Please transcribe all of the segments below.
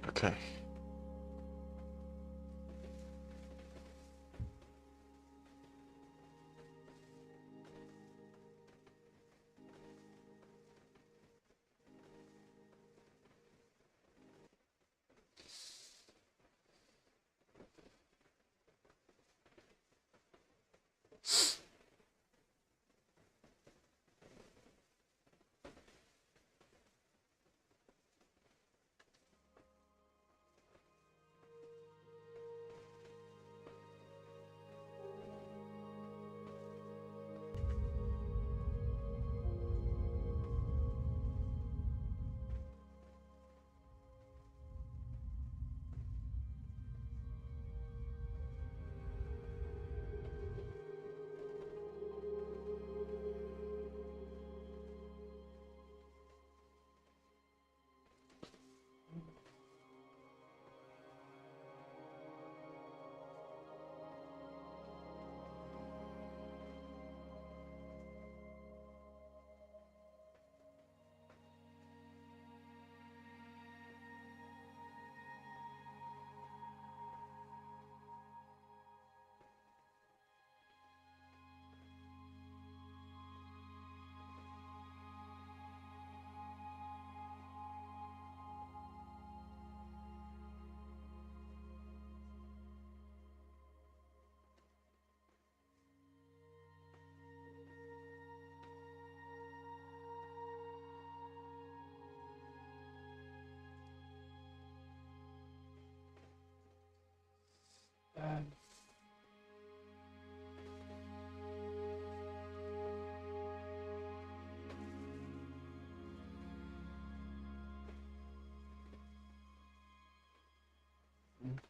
Okay.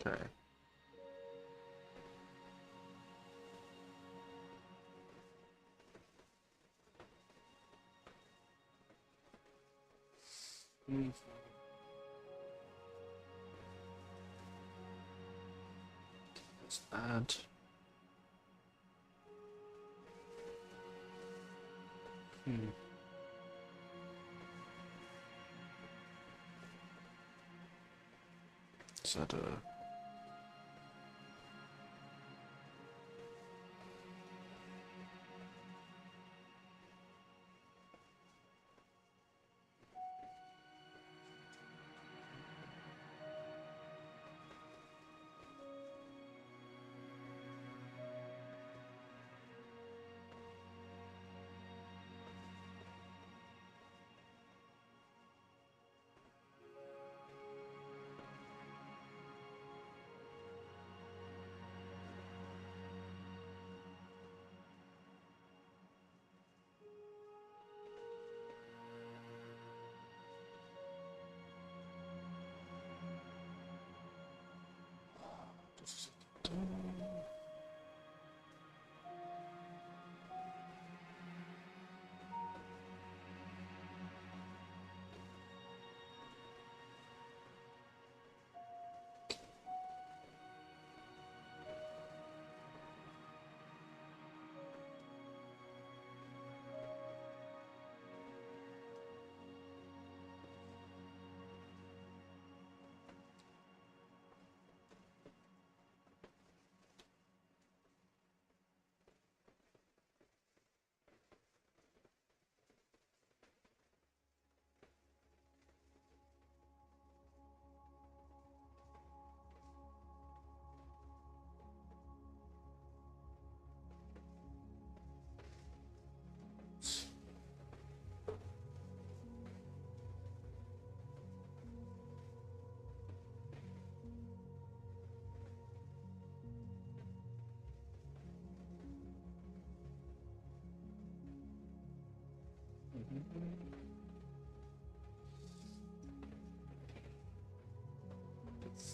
Okay. Let's add. Is that a...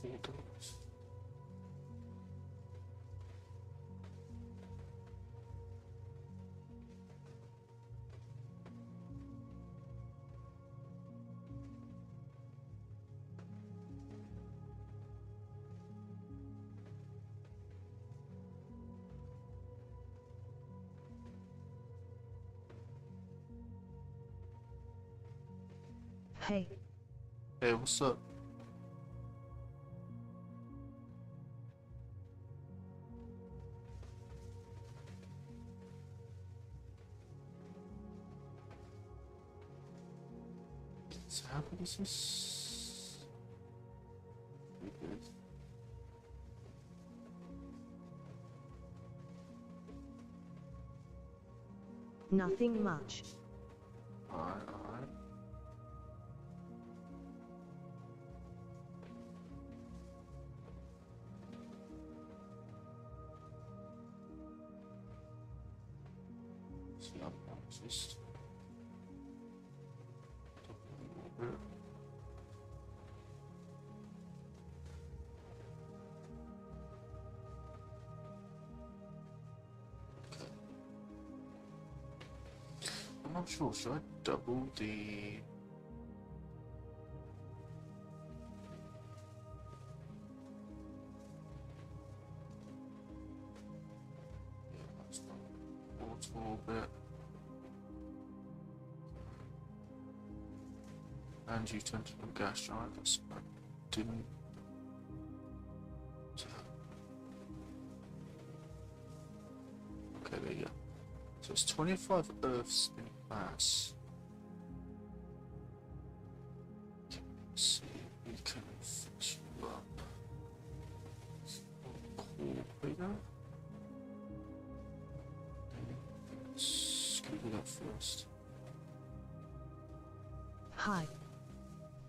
Photos. Hey, Hey, what's up? Is this? Nothing much. Alright. It's not just I'm not sure, should I double the... Yeah, that's not auto bit. And you turned to a gas giant, that's I didn't... Okay, there you go. So it's 25 Earths in mass. Let's see if we can fix you up. Cool, bigger. Let's go that first. Hi.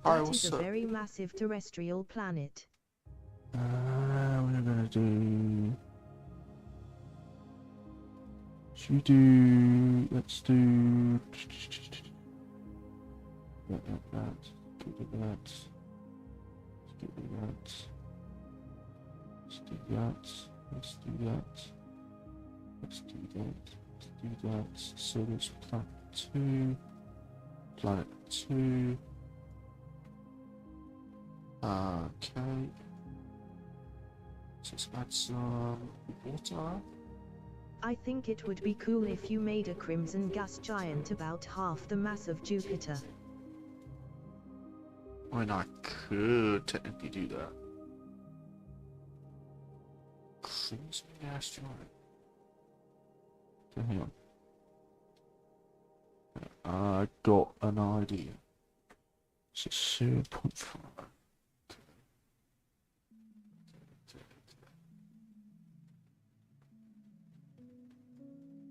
Hi, That what's is a up? very massive terrestrial planet. We're gonna do... Should we do... Let's do... That. Get rid of that. Let's get rid of that. Let's do that. Let's do that. Let's do that. Let's do that. So there's planet 2. Planet 2. Okay. So let's add some water. I think it would be cool if you made a crimson gas giant about half the mass of Jupiter. I mean, I could technically do that. Crimson gas giant. Okay, hang on. I got an idea. So 0.5.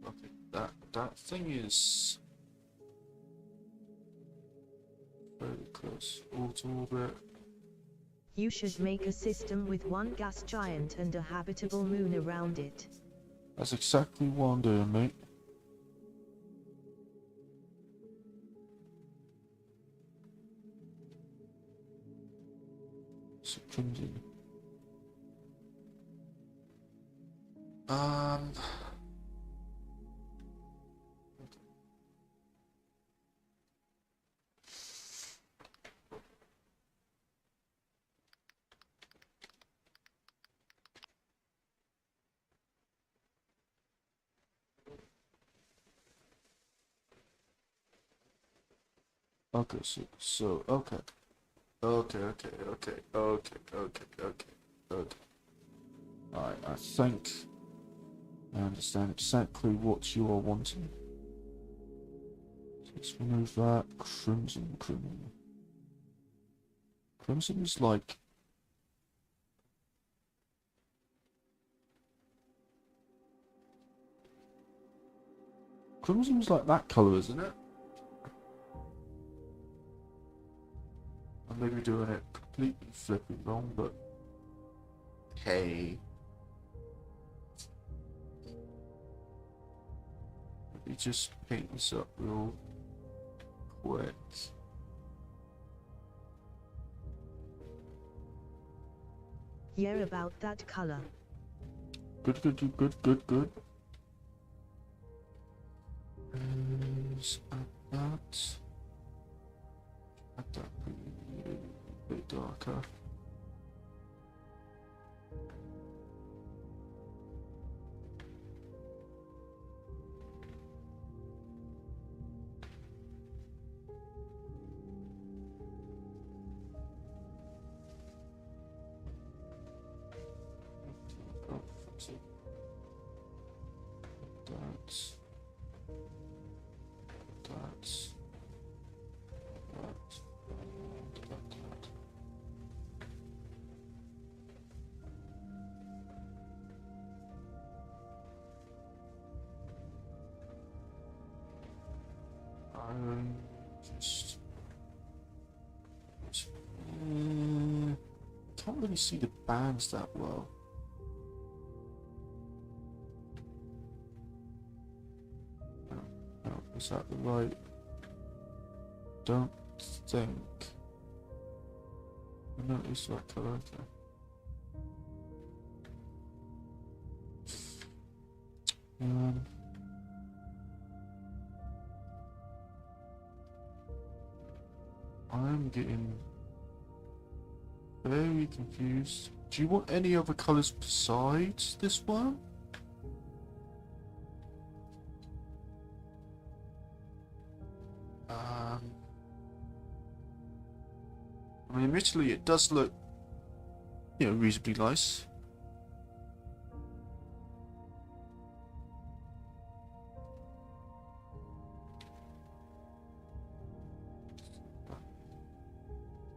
Okay, that thing is very close. Auto orbit. You should make a system with one gas giant and a habitable moon around it. That's exactly what I'm doing, mate. So crimson. Okay, okay. Okay. Alright, I think I understand exactly what you are wanting. So let's remove that. Crimson. Crimson is like... Crimson is like that colour, isn't it? I may be doing it completely flipping wrong, but... Hey. Let me just paint this up real quick. Yeah, about that color. Good. Let's add that. Add that a bit darker. can't really see the bands that well. No, is that the right? Don't think. No, it's the right colour, okay. I'm getting very confused. Do you want any other colours besides this one? I mean, admittedly, it does look, you know, reasonably nice.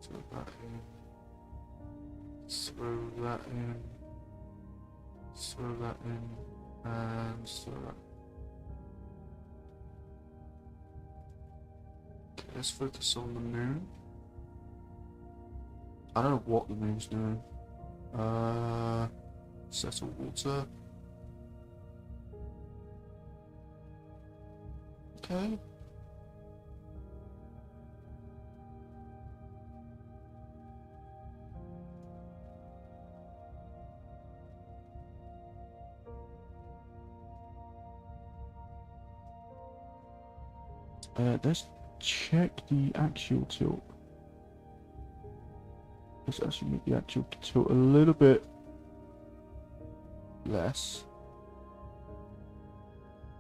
Throw that in. Throw that in. Throw that in. And throw that. Okay, let's focus on the moon. I don't know what the moon's doing. Settle water. Okay. Let's check the axial tilt. Let's actually make the axial tilt a little bit less.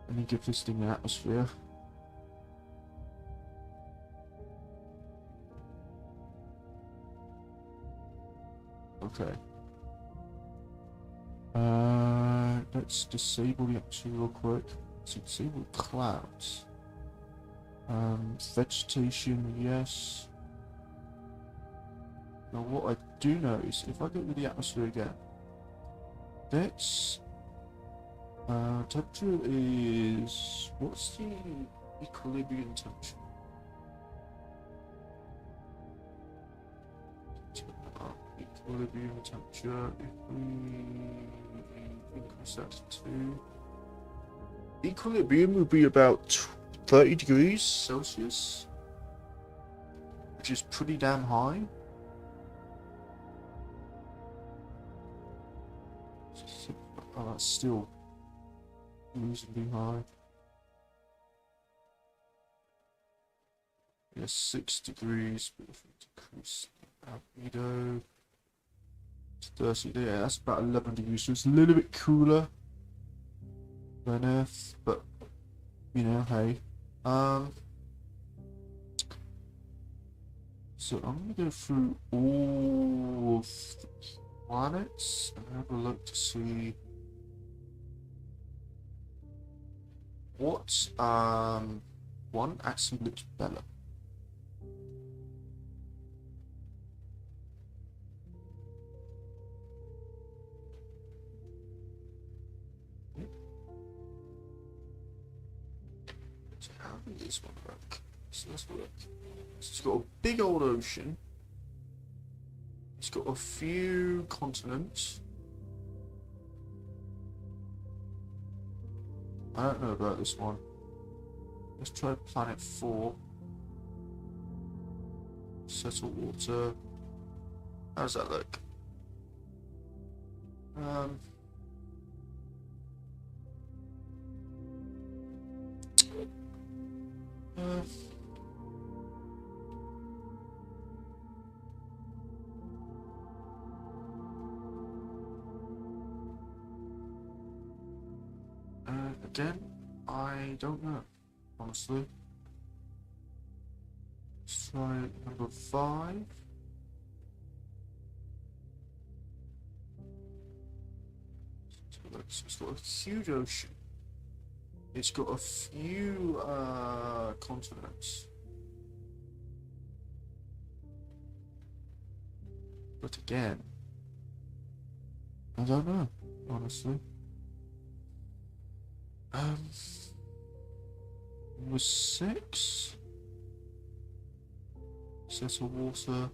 And then give this thing an atmosphere. Okay. Let's disable the atmosphere real quick. So disable clouds. Vegetation, yes. Now what I do know is if I go with the atmosphere again, let's temperature is, what's the equilibrium temperature? Equilibrium temperature, if we increase that to 2. Equilibrium would be about 30 degrees Celsius, which is pretty damn high. Oh, that's still reasonably high. Yeah, 6 degrees, but if we decrease the albedo to 30, yeah, that's about 11 degrees, so it's a little bit cooler than Earth, but you know, hey. So I'm gonna go through all of the planets and have a look to see what one actually looks better. So how does this one work? So let's look. So it's got a big old ocean. It's got a few continents. I don't know about this one. Let's try planet 4. Settle water. How does that look? Again, I don't know, honestly. Let's try number 5. So it's got a huge ocean. It's got a few continents. But again, I don't know, honestly. Number 6. Settle water.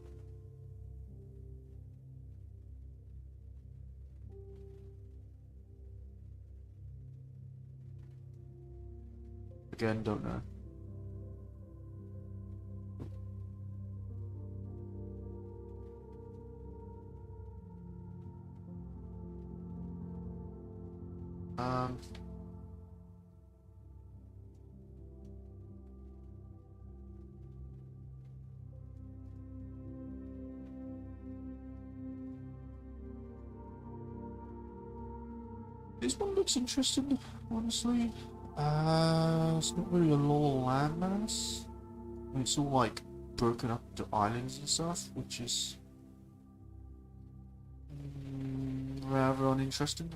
again, don't I? This one looks interesting, honestly. It's not really a lot of landmass. I mean, it's all like broken up into islands and stuff, which is rather uninteresting.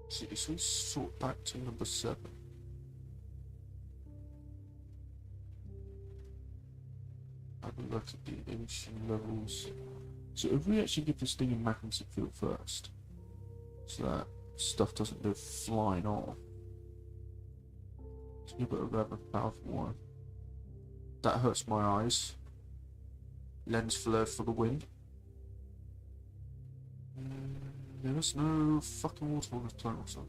See, so we sort back to number 7. Have a look at the ancient levels. So if we actually give this thing a magnetic field first, so that stuff doesn't go flying off. So give it a rather powerful one. That hurts my eyes. Lens flare for the win. There is no fucking water on the tunnel, so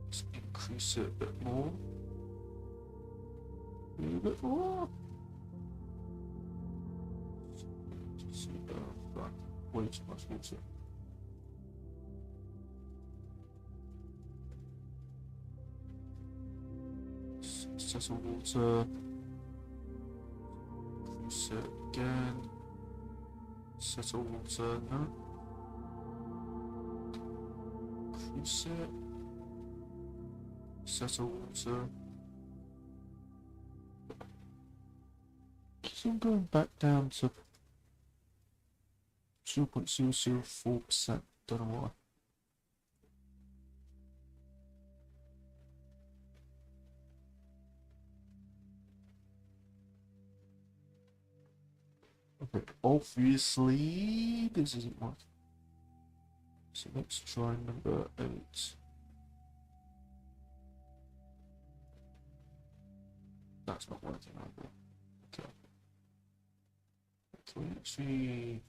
let's increase it a bit more. A little bit more. See, right, way too much water. Settle water. Increase it again. Settle water, no. Increase it. Settle water. So I'm going back down to 2.004%. Don't know why. Okay, obviously this isn't working. So let's try number 8. That's not working either. Okay. So we actually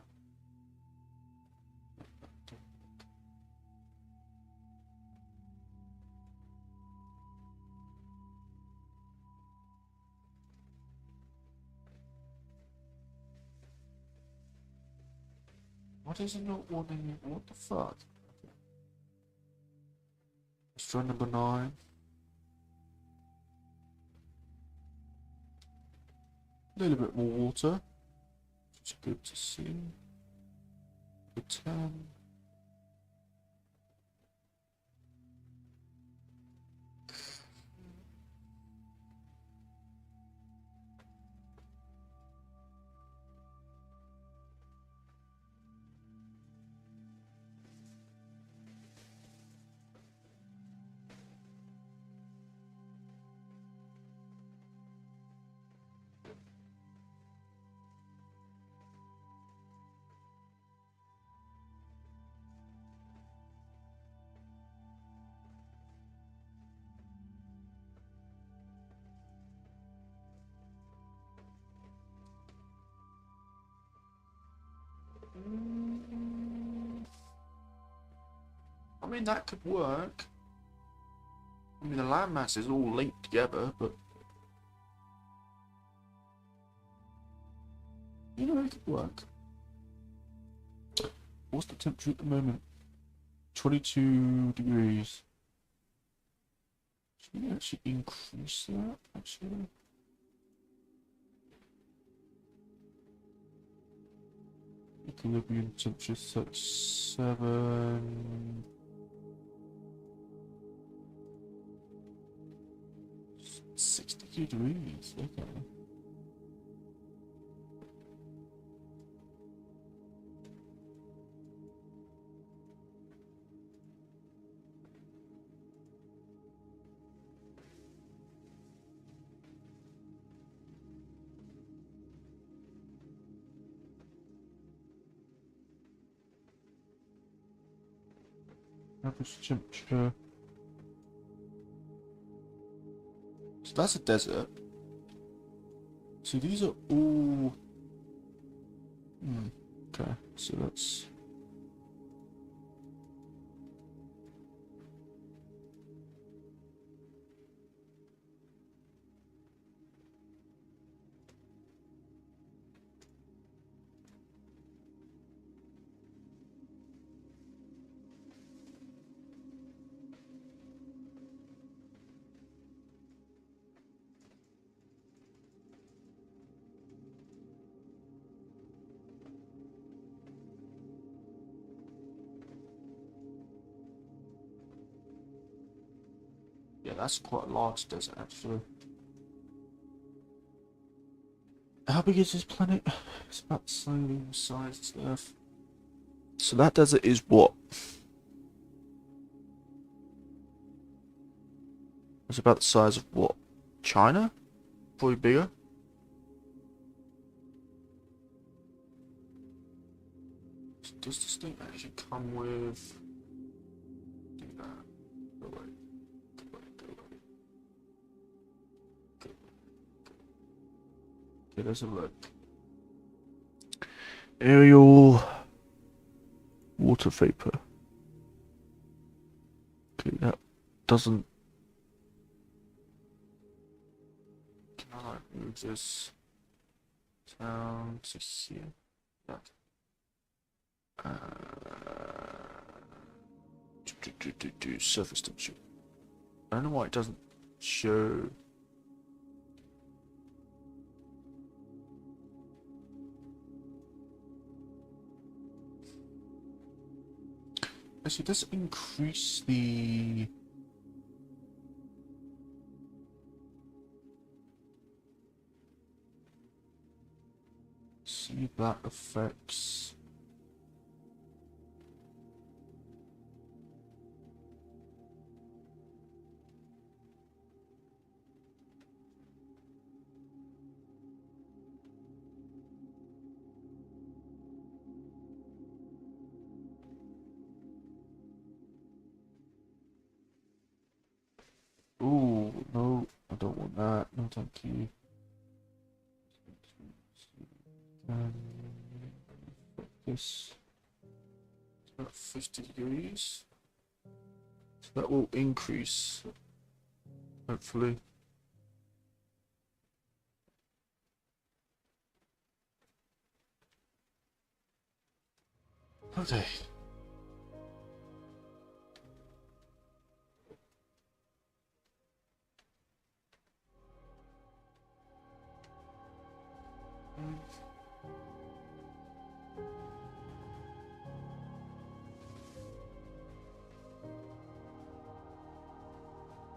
what is it not wanting? What the fuck? Okay. Let's try number 9. A little bit more water, which is good to see. Number 10. I mean, that could work. I mean, the landmass is all linked together, but you know, it could work. What's the temperature at the moment? 22 degrees. Should we actually increase that, actually? Equilibrium temperature 37. 60 degrees, okay. Average temperature. So that's a desert. So these are all... okay, so that's... Yeah, that's quite a large desert, actually. How big is this planet? It's about the same size as Earth. So that desert is what? It's about the size of what? China? Probably bigger. Does this thing actually come with... do that? Go away. Go away, go away. Go away. Okay, let's have a look. Aerial water vapor. Okay, that doesn't... Can I like move this down to here? Yeah. Surface temperature. I don't know why it doesn't show. Actually, does it increase the... See if that affects... Ooh, no, I don't want that. No, thank you. This it's about 50 degrees. So that will increase, hopefully. Okay.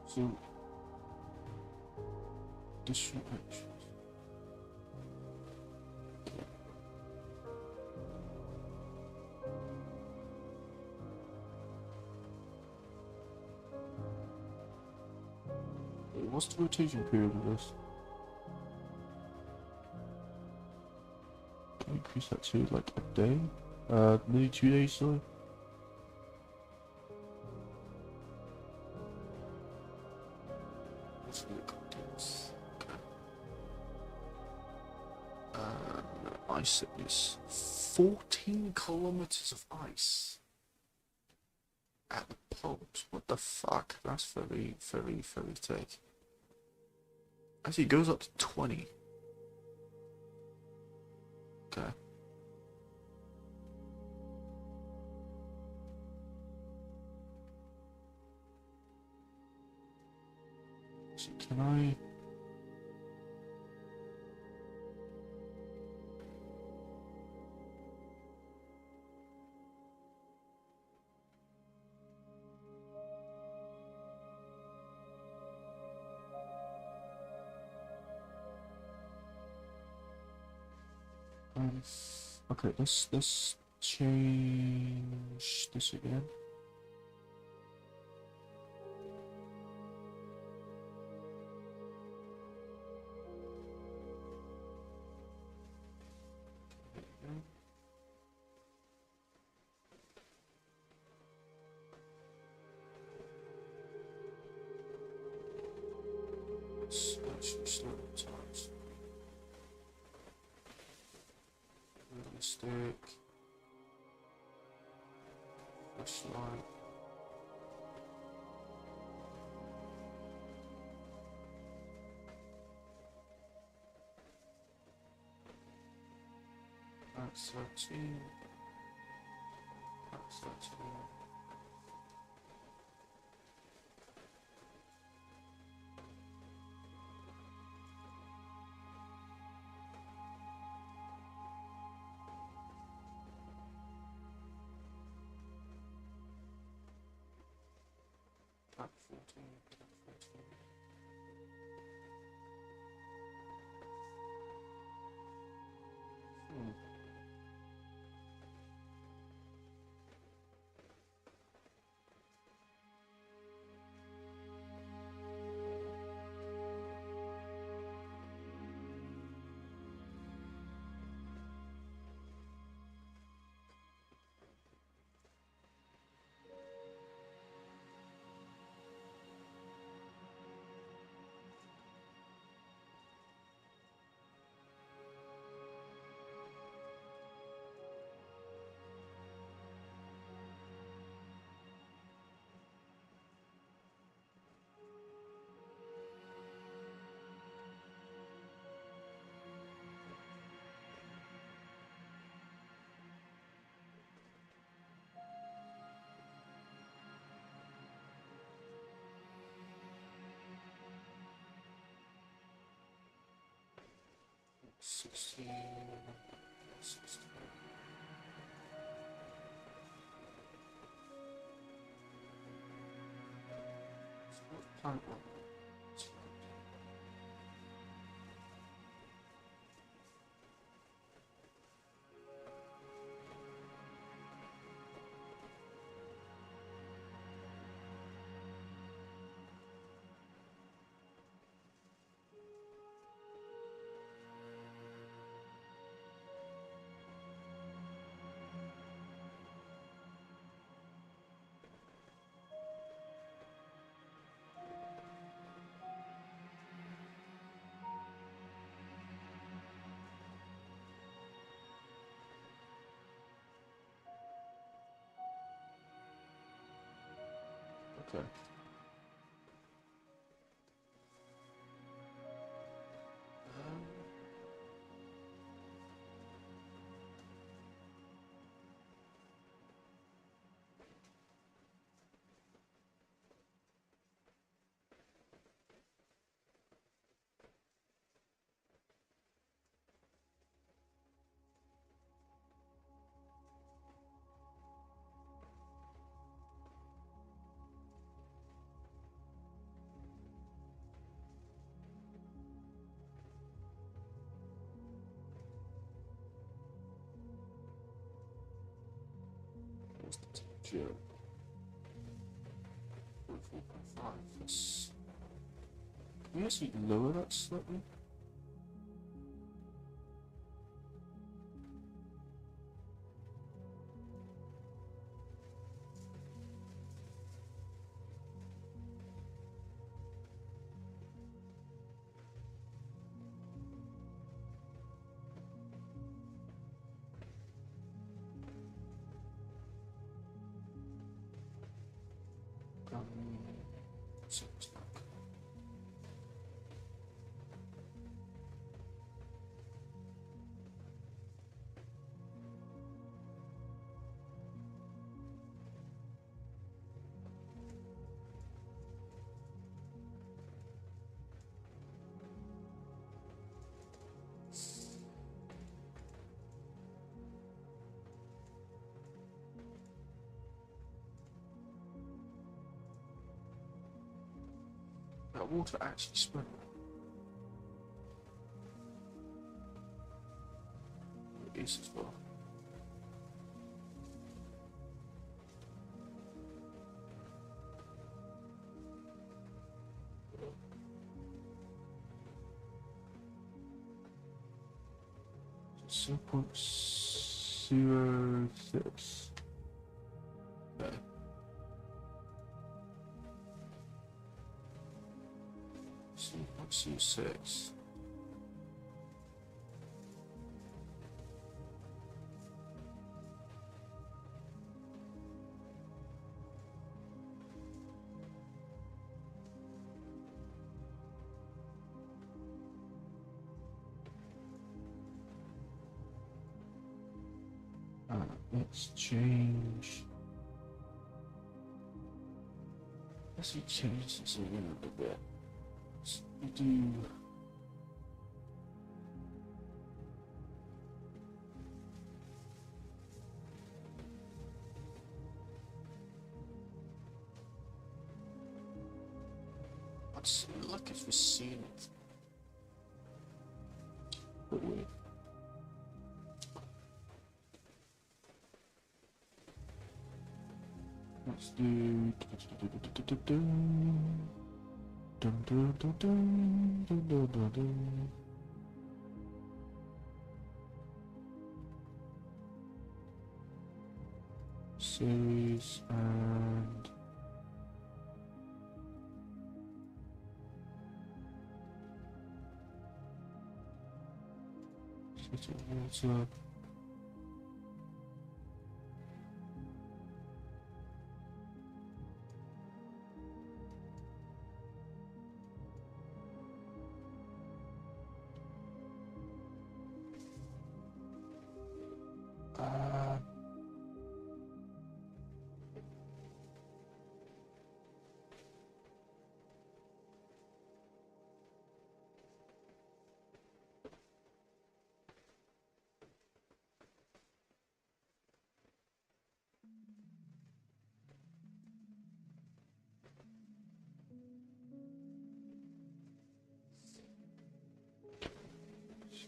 So, additional actions. Wait, what's the rotation period of this? Can we increase that to like a day? Nearly 2 days, sorry. Let's look at this. Okay. Ice thickness. 14 kilometers of ice. At the poles. What the fuck? That's very, very, very thick. Actually, it goes up to 20. Okay. So can I... okay, let's change this again. Let's actually slow the times. stick. Flashlight. That's 13. That's 13. Tab 14. Tab 14. Sixteen. Plant one. Okay. What's the temperature? 4.5. Let's. Can we actually lower that slightly? So it's not. That water actually spread. It is as well. So 0.06. Okay. C6. Let's change. Let's change this around a bit. Let's do. Let's look if we've seen it. But wait. Let's do. Series and water.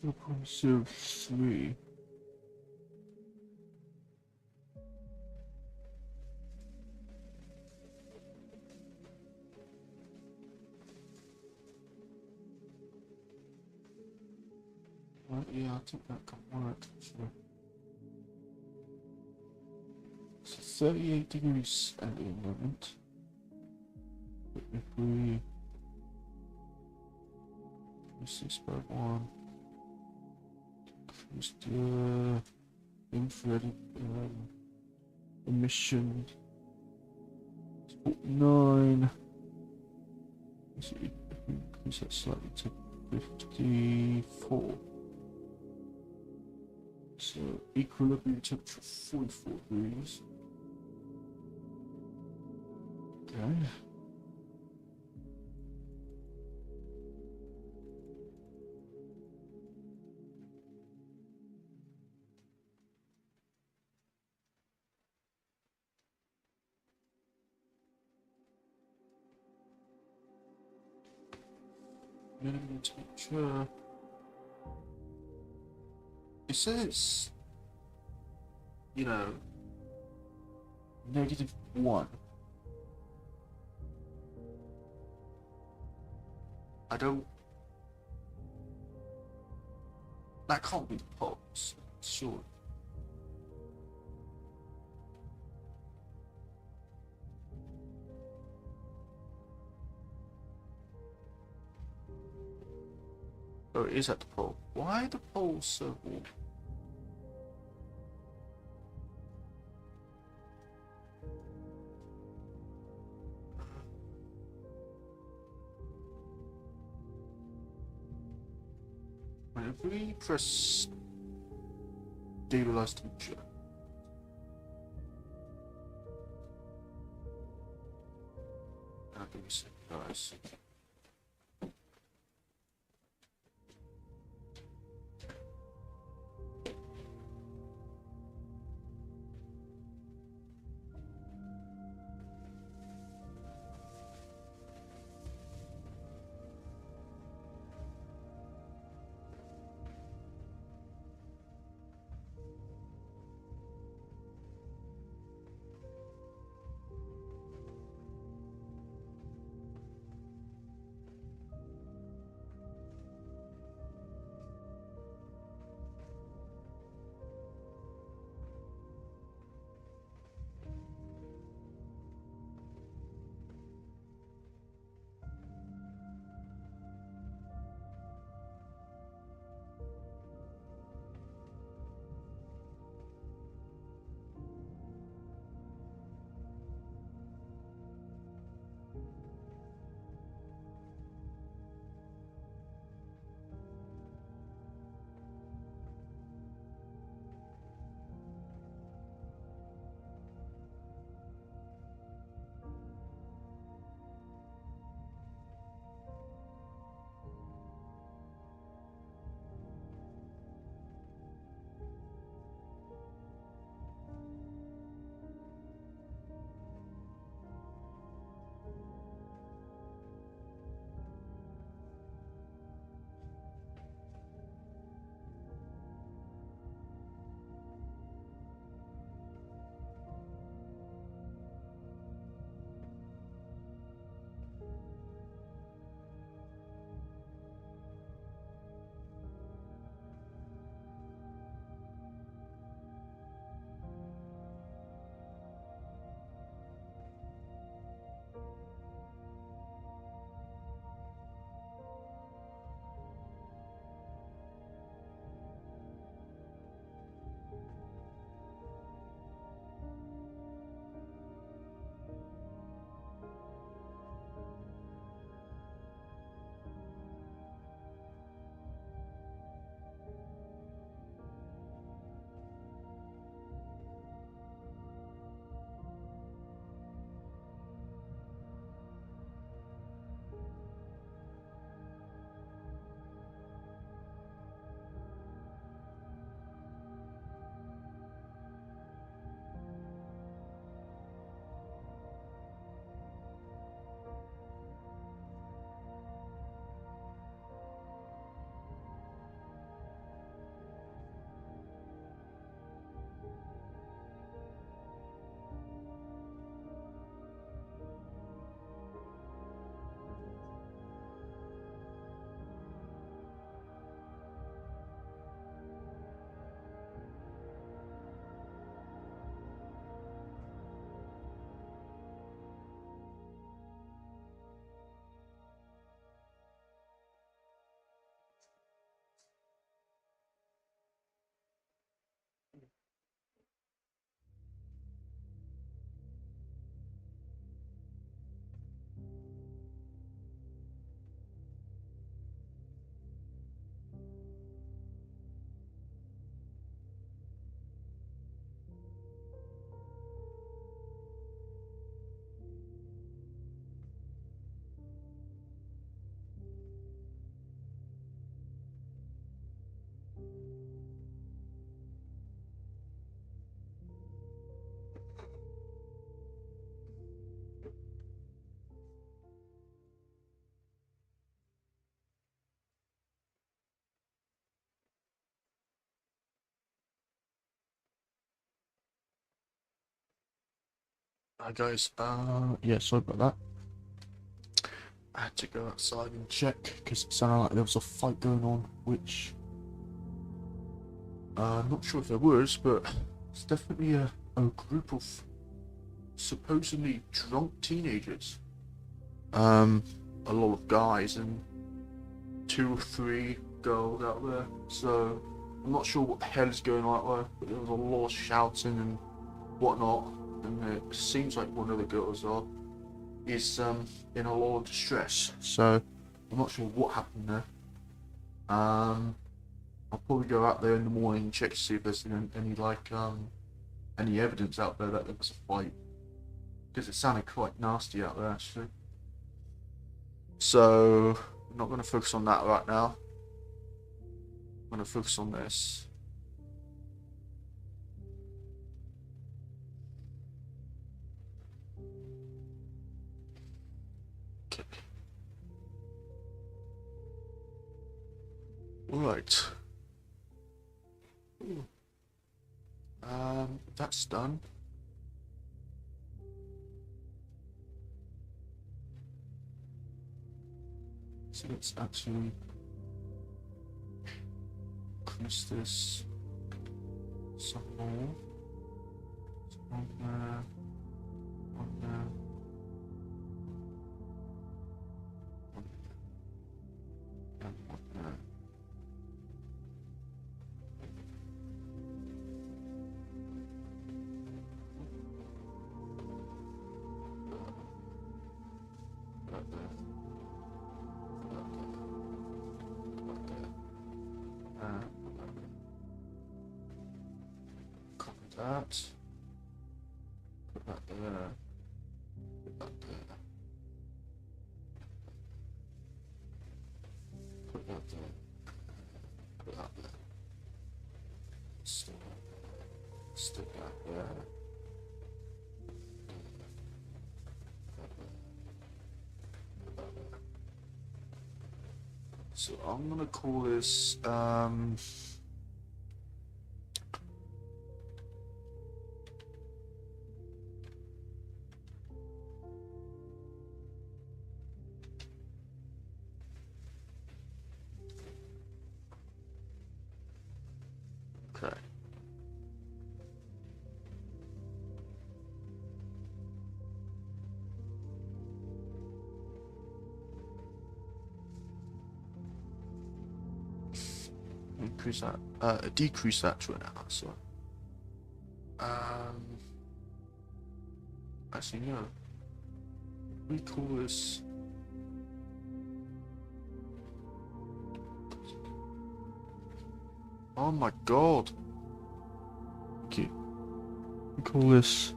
.03. Right, yeah, I think that can work actually. So 38 degrees at the moment. But if we 6.1 increase the infrared emission 9. Let's see if we increase that slightly to 54. So equilibrium temperature 44 degrees. Okay. Minimum temperature. It says, you know, -1. I don't. That can't be the poles, sure. Oh, it is at the pole. Why are the poles so warm? If we press stabilize temperature. I'll give you a second, guys. Hi guys, yeah, sorry about that. I had to go outside and check because it sounded like there was a fight going on, which I'm not sure if there was, but it's definitely a group of supposedly drunk teenagers. A lot of guys and 2 or 3 girls out there. So I'm not sure what the hell is going on out there, but there was a lot of shouting and whatnot, and it seems like one of the girls is in a lot of distress. So I'm not sure what happened there. I'll probably go out there in the morning and check to see if there's any evidence out there that there was a fight, because it sounded quite nasty out there actually. So I'm not going to focus on that right now. I'm going to focus on this. Okay. Alright. That's done. So let's actually increase this some more. So on there, on there, on there, and on there. Copy that. Put that there. Put that there. Put that there. Put that there. Stick that there. So I'm gonna call this okay. Increase that, decrease that to an hour, so actually no. We call this oh my god. Okay. We call this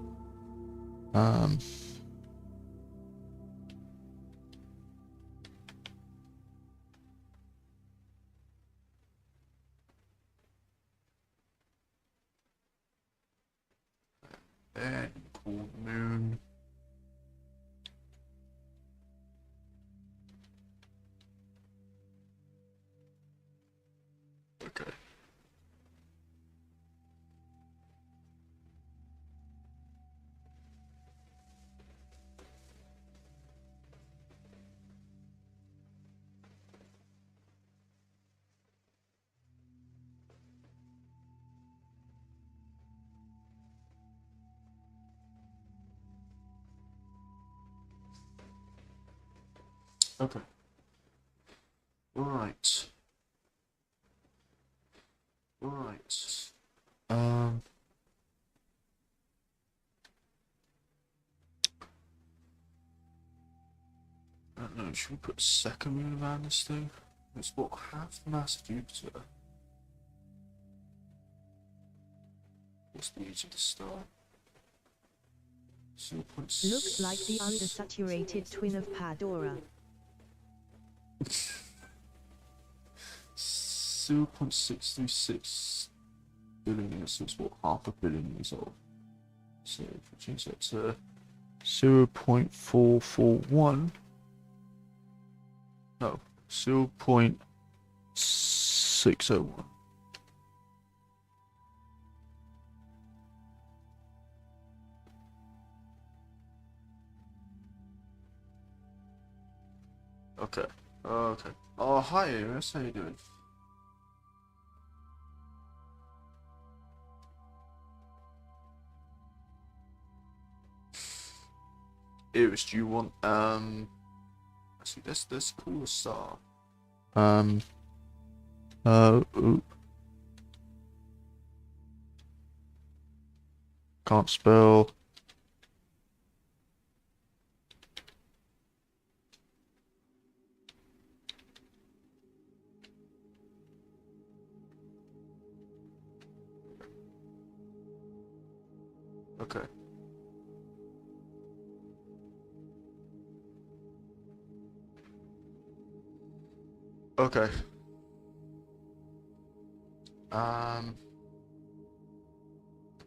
and called moon. Okay. Okay. Right. Right. I don't know, should we put a second moon around this thing? It's what, half the mass of Jupiter? What's the age of the star? 0.6. Looks like the undersaturated twin of Pandora. 0.636 billion years, so it's what, half a billion years old. So if we change that to 0.441, no, 0.601. Okay. Okay. Oh, hi, Iris. How you doing? Iris, do you want, actually, let's call a star. Oop. Can't spell. Okay. Okay.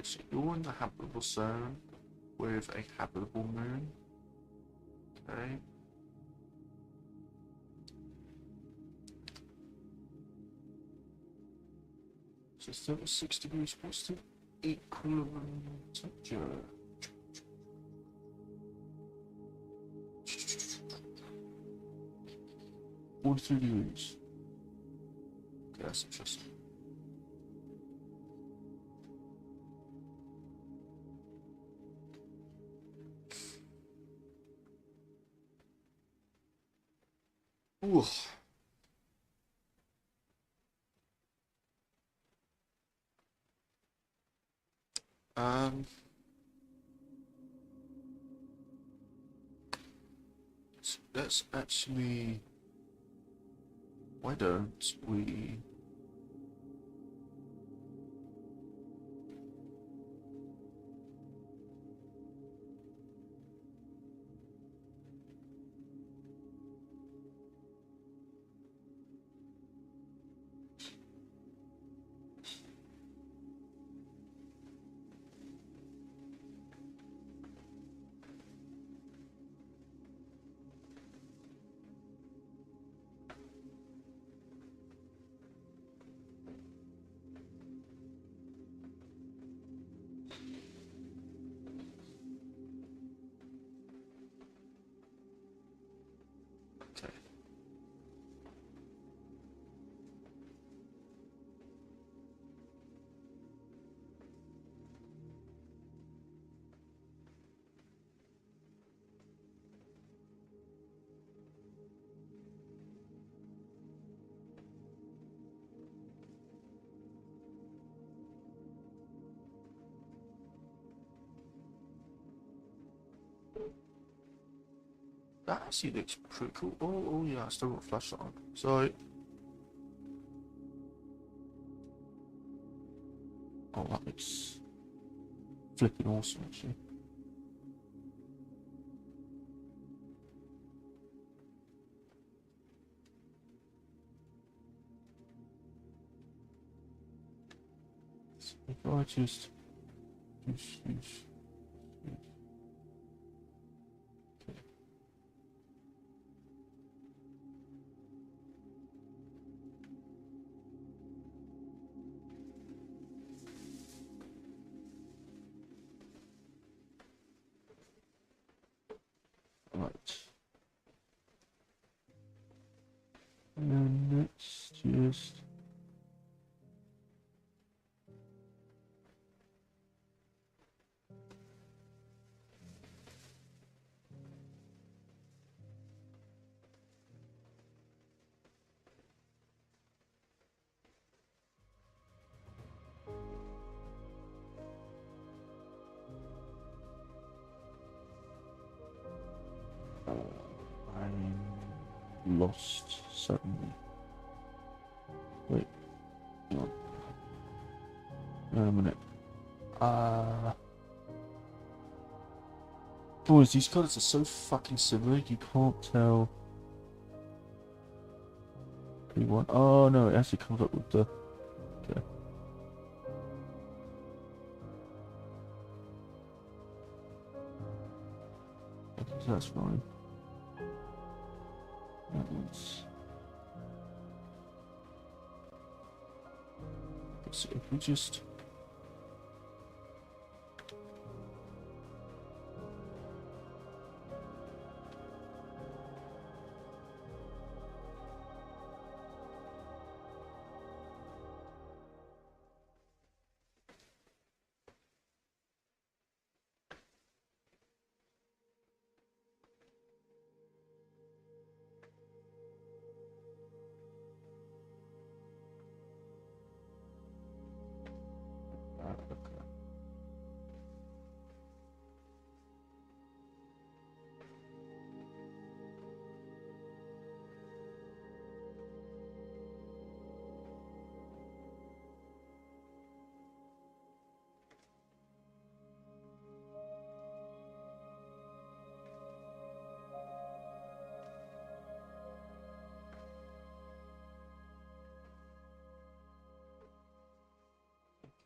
So you're in the habitable zone with a habitable moon. Okay. So 36 degrees. What's the equivalent temperature? 43 degrees. Okay, that's interesting. Ooh. Um, let's actually. Why don't we? Okay. That actually looks pretty cool. Oh yeah, I still got a flashlight on. So. Oh, that looks flipping awesome, actually. If I just. Right. And let's just. I'm lost suddenly. Wait, hang on. A minute. Boys, these colors are so fucking similar, you can't tell. One. Oh no, it actually comes up with the. Okay. Okay, so that's fine. That one's. So if we just.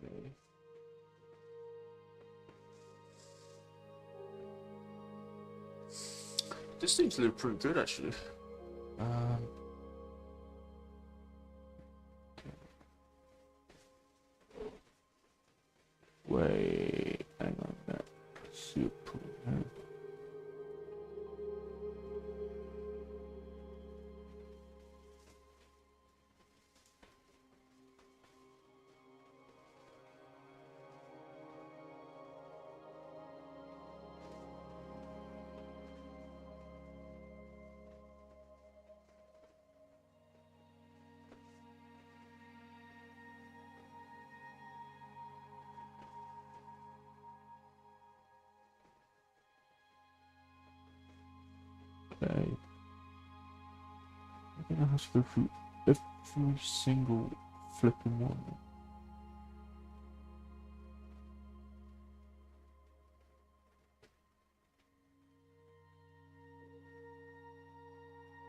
Okay. This seems to look pretty good, actually. Um. Wait, hang on a minute. Super. Okay. I'm gonna have to go through every single flipping one.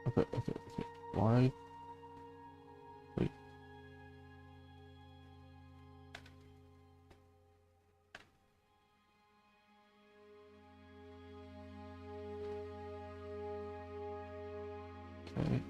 Okay. Why? Wait. Okay.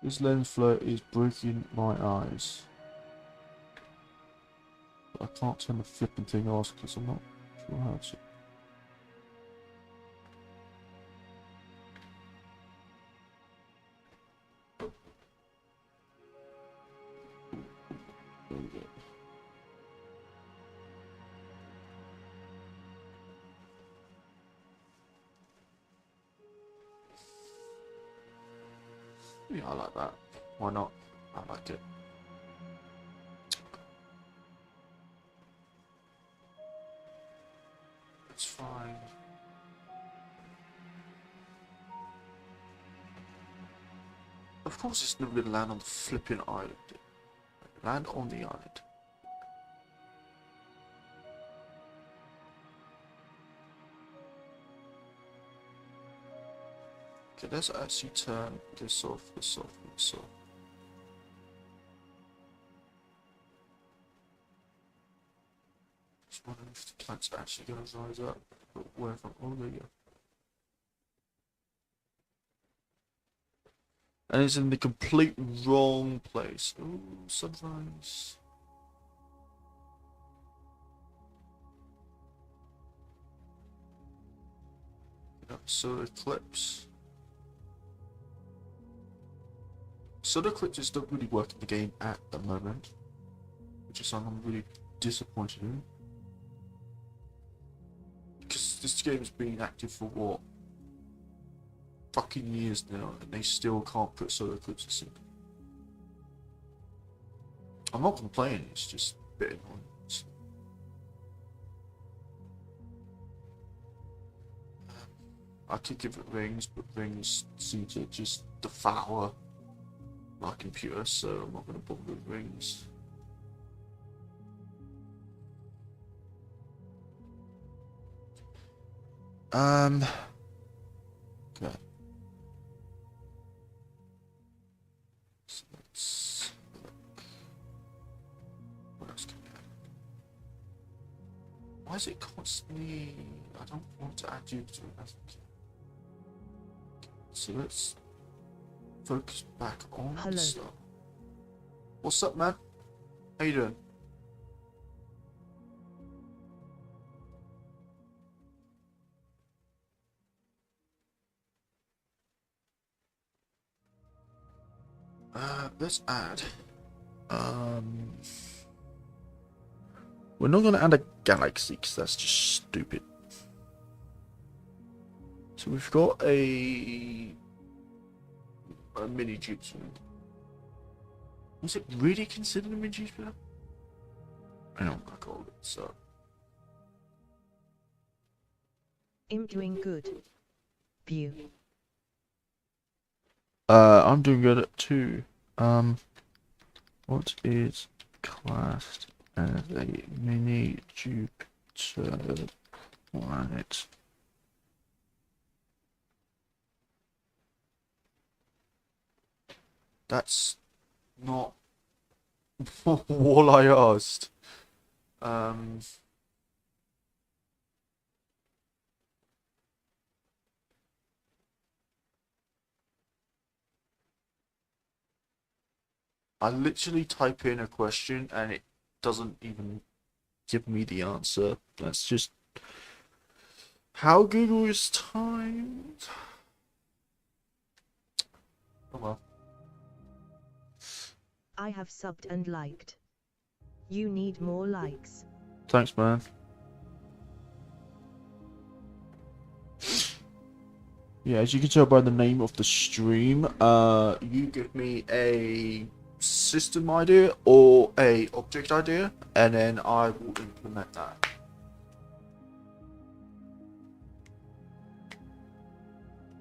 This lens flare is breaking my eyes. I can't turn the flipping thing off because I'm not sure how to. There we go. Yeah, I like that. Why not? I like it. It's fine. Of course it's never gonna land on the flipping island. Land on the island. Okay, let's actually turn this off, this off, this off. Just wondering if the plant's actually gonna rise up. But wherever, oh there you go. And it's in the complete wrong place. Ooh, sunrise. Yep, solar eclipse. Solar eclipses don't really work in the game at the moment, which is something I'm really disappointed in. Because this game's been active for what? Fucking years now, and they still can't put solar eclipses in. I'm not complaining, it's just a bit annoying. I could give it rings, but rings seem to just devour my computer, so I'm not going to bother with rings. Okay. So let's look. What else can we add? Why is it constantly? I don't want to add you to it. So let's focus back on Hello. stuff. What's up, man? How you doing? Let's add. We're not going to add a galaxy because that's just stupid. So we've got a mini Jupiter. Was it really considered a mini Jupiter? I don't know what I called it, so. I'm doing good. View. I'm doing good too. What is classed as a mini Jupiter planet? That's not all I asked. I literally type in a question and it doesn't even give me the answer. That's just how Google is timed. Oh well. I have subbed and liked. You need more likes. Thanks, man. Yeah, as you can tell by the name of the stream, you give me a system idea or a object idea, and then I will implement that.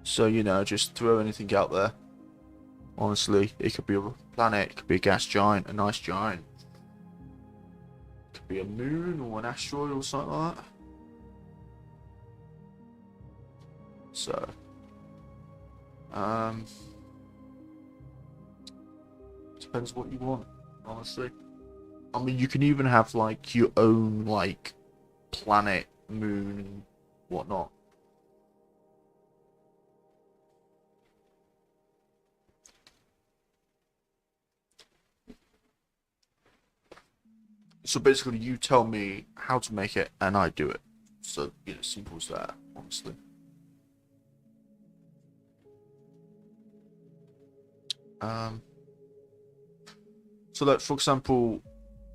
So, you know, just throw anything out there. Honestly, it could be a planet, it could be a gas giant, an ice giant. It could be a moon or an asteroid or something like that. So, depends what you want, honestly. I mean, you can even have, like, your own, like, planet, moon, and whatnot. So basically, you tell me how to make it, and I do it. So, you know, simple as that, honestly. So like, for example,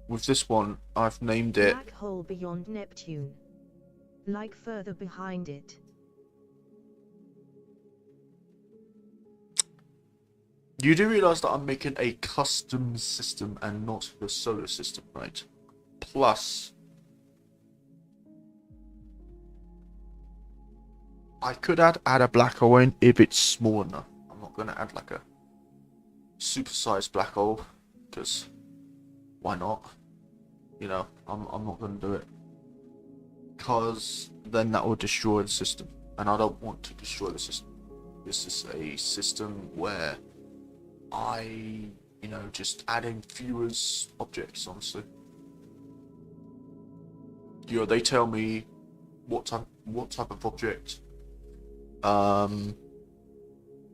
with this one, I've named it... Black hole beyond Neptune. Like further behind it. You do realize that I'm making a custom system and not the solar system, right? Plus, I could add a black hole in if it's small enough. I'm not going to add like a supersized black hole, because why not? You know, I'm not going to do it. Because then that will destroy the system, and I don't want to destroy the system. This is a system where you know, just adding fewer objects, honestly. You know, they tell me what type of object.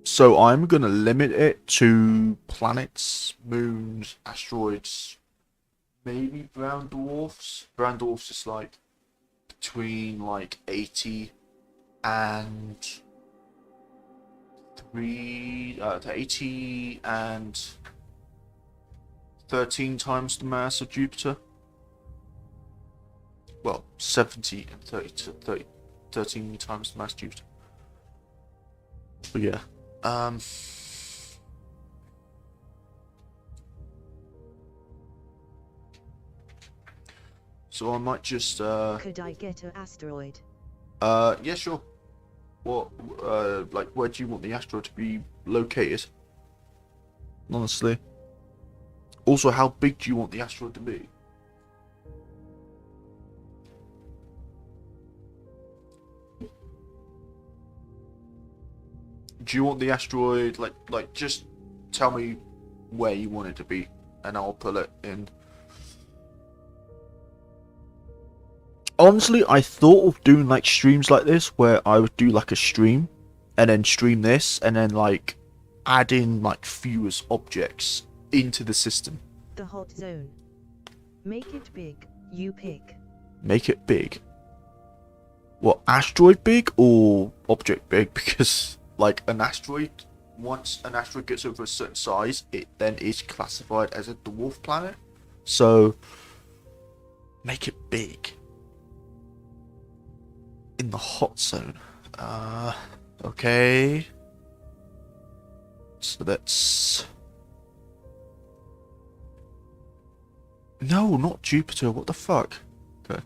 So I'm gonna limit it to planets, moons, asteroids, maybe brown dwarfs. Brown dwarfs is like between like 80 and 80 and 13 times the mass of Jupiter. Well, 70 and 13 times the mass of Jupiter. But yeah, so I might just Could I get an asteroid? Yeah, sure. What, like, where do you want the asteroid to be located? Honestly. Also, how big do you want the asteroid to be? Do you want the asteroid, like, just tell me where you want it to be, and I'll put it in. Honestly, I thought of doing like streams like this, where I would do like a stream, and then stream this, and then like add in like fewest objects into the system. The hot zone. Make it big, you pick. Make it big. What, asteroid big or object big? Because like an asteroid, once an asteroid gets over a certain size, it then is classified as a dwarf planet. So make it big in the hot zone. Okay. So that's... No, not Jupiter. What the fuck? Okay.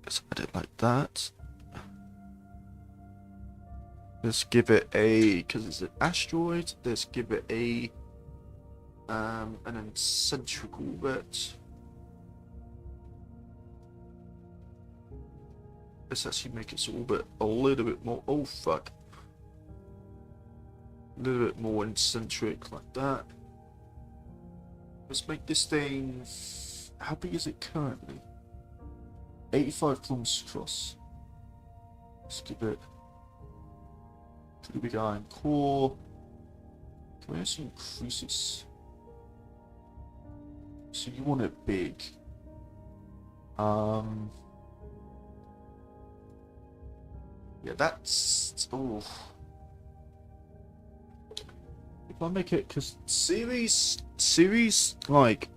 Let's add it like that. Let's give it a... Because it's an asteroid. Let's give it a... an eccentric orbit. Let's actually make its orbit a little bit more... Oh, fuck. A little bit more eccentric like that. Let's make this thing... How big is it currently? 85 kilometers across. Let's give it... Pretty big iron core. Can we actually increase its... So you want it big. Yeah, that's... Oh. If I make it... Because series, like...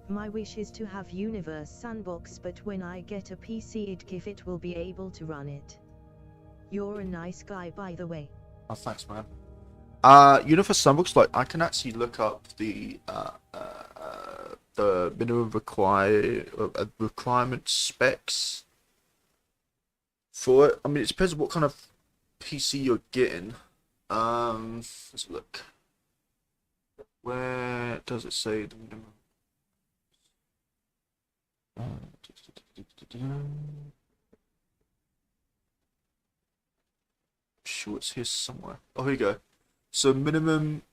My wish is to have Universe Sandbox, but when I get a PC if it will be able to run it. You're a nice guy, by the way. Oh, thanks, man. Universe Sandbox, like, I can actually look up the minimum requirement specs for it. I mean, it depends on what kind of PC you're getting. Let's look. Where does it say the minimum? Sure, it's here somewhere. Oh, here you go. So minimum,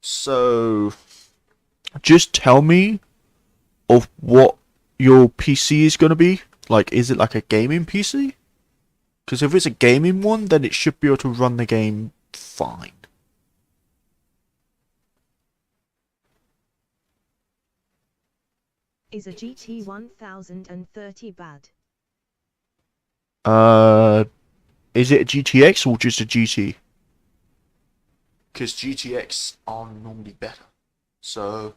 so just tell me of what your PC is gonna be. Like, is it like a gaming PC? Because if it's a gaming one, then it should be able to run the game fine. Is a GT 1030 bad? Is it a GTX or just a GT? Because GTX are normally better. So,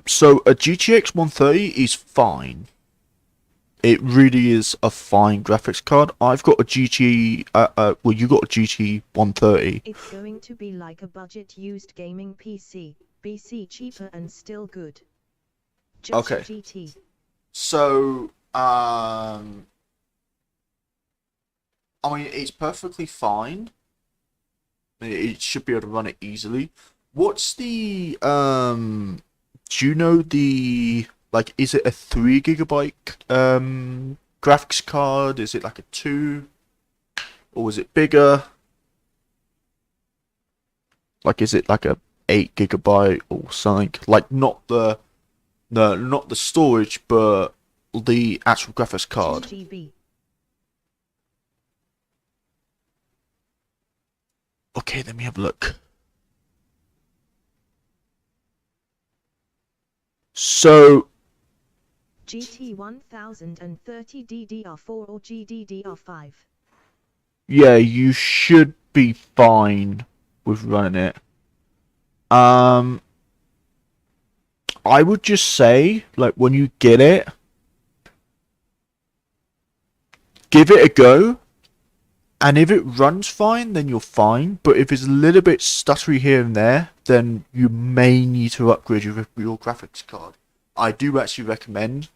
so a GTX 130 is fine. It really is a fine graphics card. I've got a GT, well, you got a GT 130. It's going to be like a budget used gaming PC. BC cheaper and still good. Just Okay. GT. So, I mean, it's perfectly fine. It should be able to run it easily. What's the, do you know the, like, is it a 3 gigabyte graphics card? Is it like a 2? Or is it bigger? Like, is it like a 8 gigabyte or something? Like, not the storage, but the actual graphics card. 2 GB. Okay, let me have a look. So, GT 1030 DDR4 or GDDR5. yeah, you should be fine with running it. I would just say, like, when you get it, give it a go. And if it runs fine, then you're fine. But if it's a little bit stuttery here and there, then you may need to upgrade your graphics card. I do actually recommend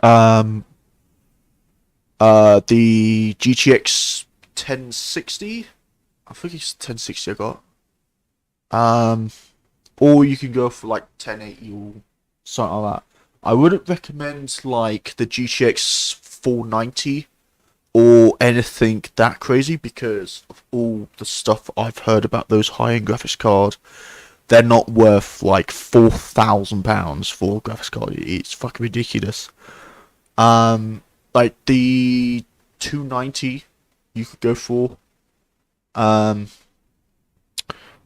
the GTX 1060. I think it's 1060 I got. Or you can go for like 1080 or something like that. I wouldn't recommend like the GTX 490 or anything that crazy because of all the stuff I've heard about those high-end graphics cards. They're not worth like £4,000 for a graphics card. It's fucking ridiculous. Like the 290 you could go for.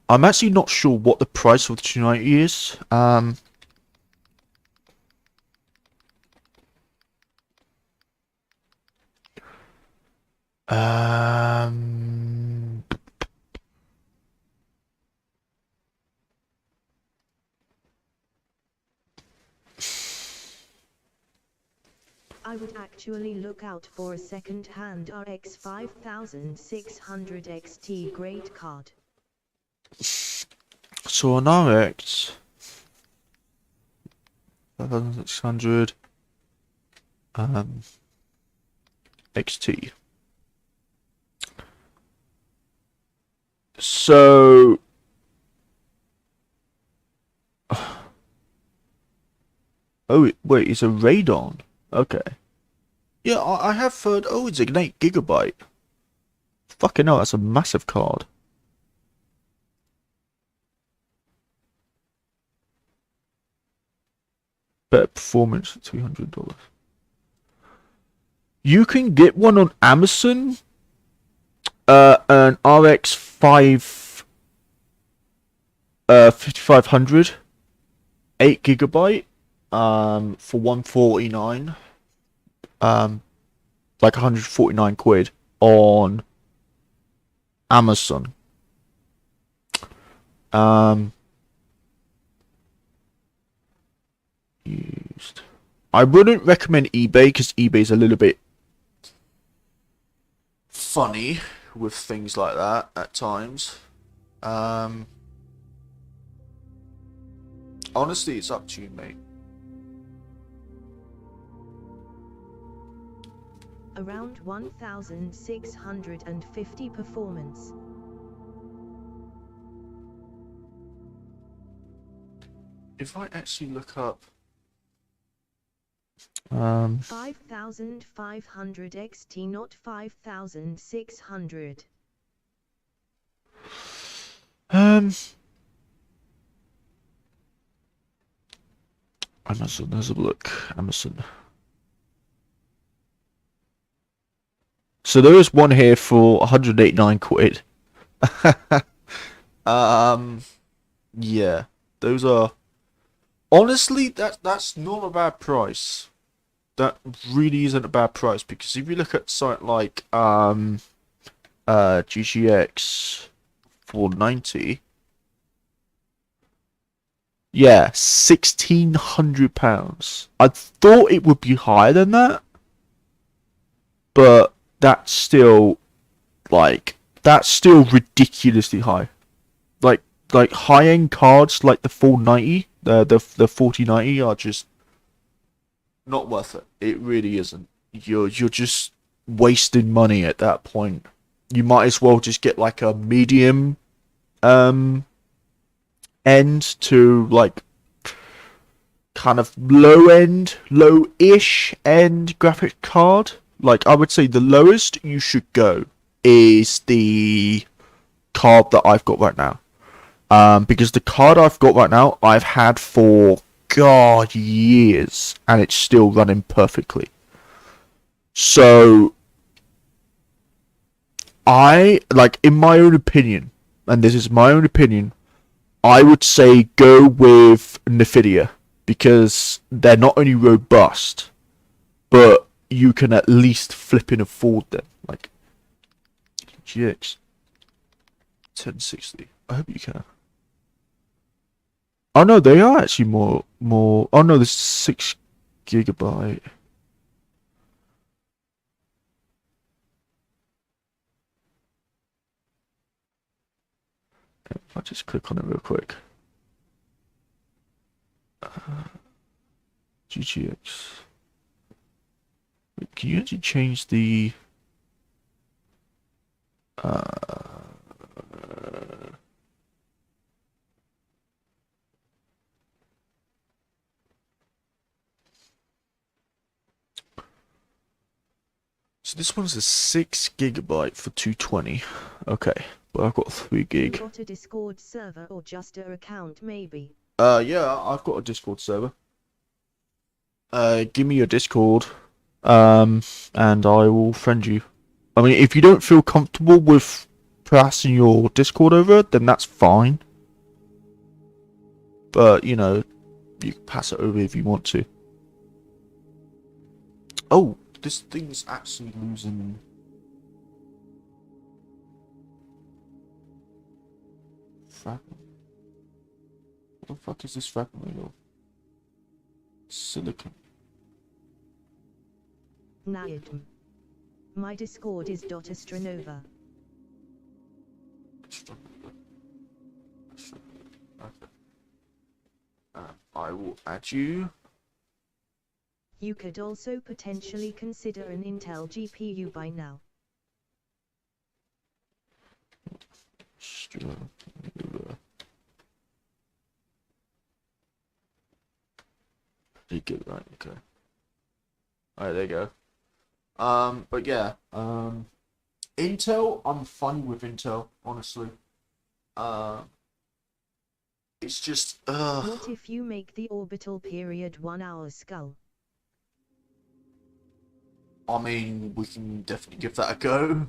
I'm actually not sure what the price of the 290 is. Um, I would actually look out for a second-hand RX 5600 XT great card. So an RX 5600 XT. So oh wait, it's a Radon. Okay. Yeah, I have heard. Oh, it's an 8 GB. Fucking hell, that's a massive card. Better performance for $200. You can get one on Amazon. An RX 5500, 8 GB. For 149. Like 149 quid on Amazon. Used. I wouldn't recommend eBay because eBay's a little bit funny with things like that at times. Honestly, it's up to you, mate. Around 1650 performance. If I actually look up 5500 XT, not 5600. Amazon, let's have a look. Amazon. So there is one here for 189 quid. Yeah, those are honestly that's not a bad price. That really isn't a bad price because if you look at something like GTX 490, yeah, £1,600. I thought it would be higher than that, but that's still ridiculously high. Like high end cards like the 490, the 4090 are just not worth it. It really isn't. You're just wasting money at that point. You might as well just get like a medium end to like kind of low-ish end graphic card. Like I would say the lowest you should go is the card that I've got right now. Because the card I've got right now I've had for years and it's still running perfectly. So I like, in my own opinion, and this is my own opinion, I would say go with Nvidia because they're not only robust, but you can at least flipping afford them. Like GX 1060. I hope you can. Oh no, they are actually more. Oh no, there's 6 GB. I'll just click on it real quick. GTX. Wait, can you actually change the? So this one's a 6 GB for 220. Okay, but I've got 3 gig. You got a Discord server or just a account maybe? Yeah, I've got a Discord server. Give me your Discord, and I will friend you. I mean, if you don't feel comfortable with passing your Discord over, then that's fine. But, you know, you can pass it over if you want to. Oh, this thing's actually losing... fragment. What the fuck is this fragment made of? Silicon. Naidm. My Discord is .astronova. Okay. I will add you. You could also potentially consider an Intel GPU by now. You get right, okay. Alright, there you go. But yeah, Intel, I'm funny with Intel, honestly. It's just, What if you make the orbital period 1 hour skull? I mean, we can definitely give that a go.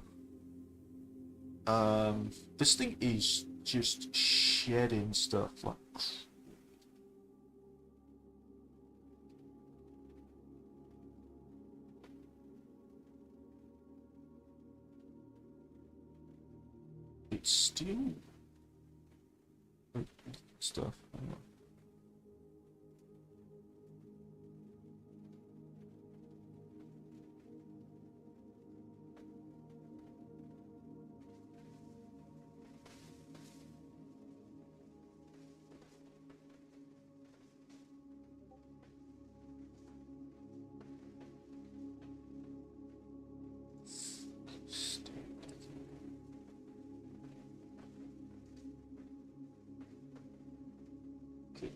This thing is just shedding stuff like... It's still... stuff.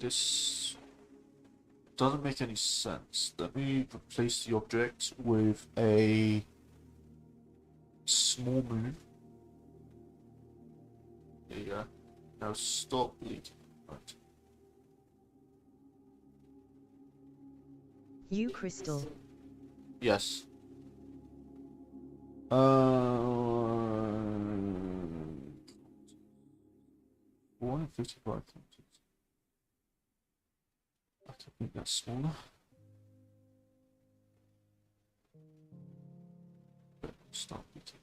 This doesn't make any sense. Let me replace the object with a small moon. There you go. Now stop bleeding. Right. You crystal. Yes. 455 kilometers. I think that's smaller. Stop beating.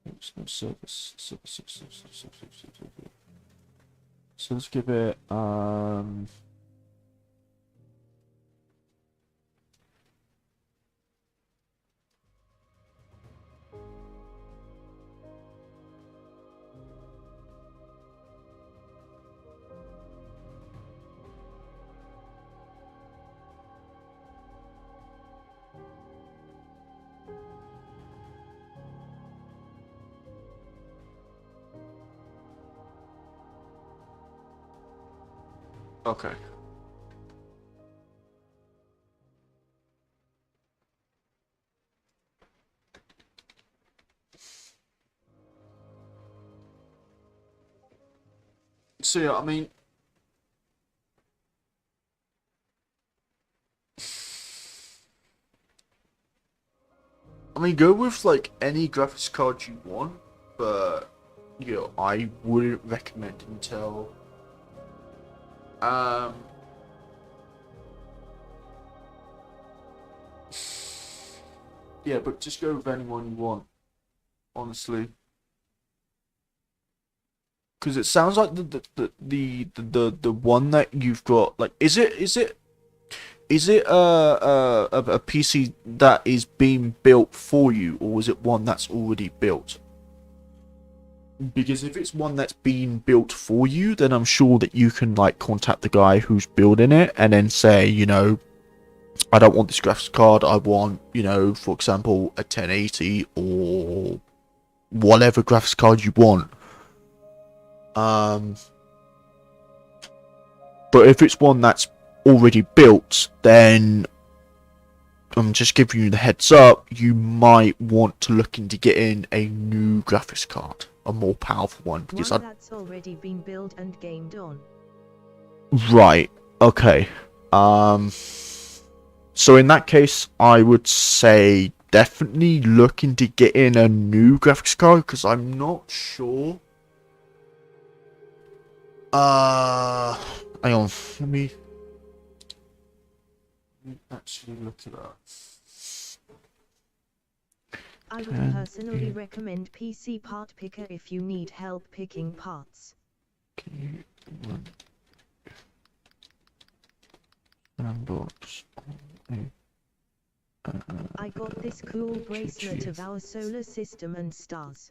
Oops, no service. So let's give it okay. So yeah, I mean, go with like any graphics card you want, but you know, I wouldn't recommend Intel. Yeah, but just go with anyone you want, honestly. Because it sounds like the one that you've got, like, is it a PC that is being built for you, or is it one that's already built? Because if it's one that's being built for you, then I'm sure that you can like contact the guy who's building it and then say, you know, I don't want this graphics card, I want, you know, for example, a 1080 or whatever graphics card you want. But if it's one that's already built, then I'm just giving you the heads up, you might want to look into getting a new graphics card, a more powerful one, because one that's already been built and gamed on. Right, okay. So in that case, I would say definitely look into getting a new graphics card because I'm not sure. Hang on, let me actually look it up. I would personally recommend PC Part Picker if you need help picking parts. Can you run Sandbox? I got this cool bracelet of our solar system and stars.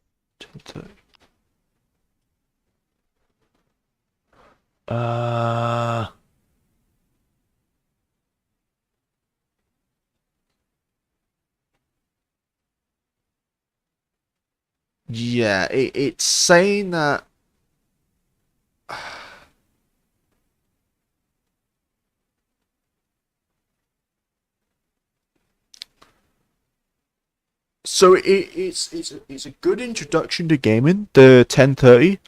Yeah, it's saying that. So it's a good introduction to gaming, the 1030.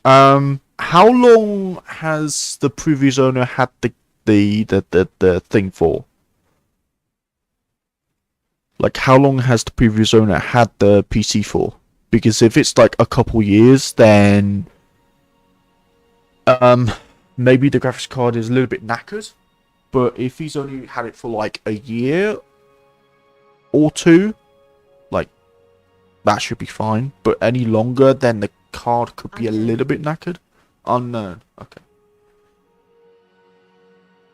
How long has the previous owner had the thing for? Like, how long has the previous owner had the PC for? Because if it's like a couple years, then maybe the graphics card is a little bit knackered. But if he's only had it for like a year or two, like, that should be fine. But any longer, then the card could be a little bit knackered. Unknown. Okay.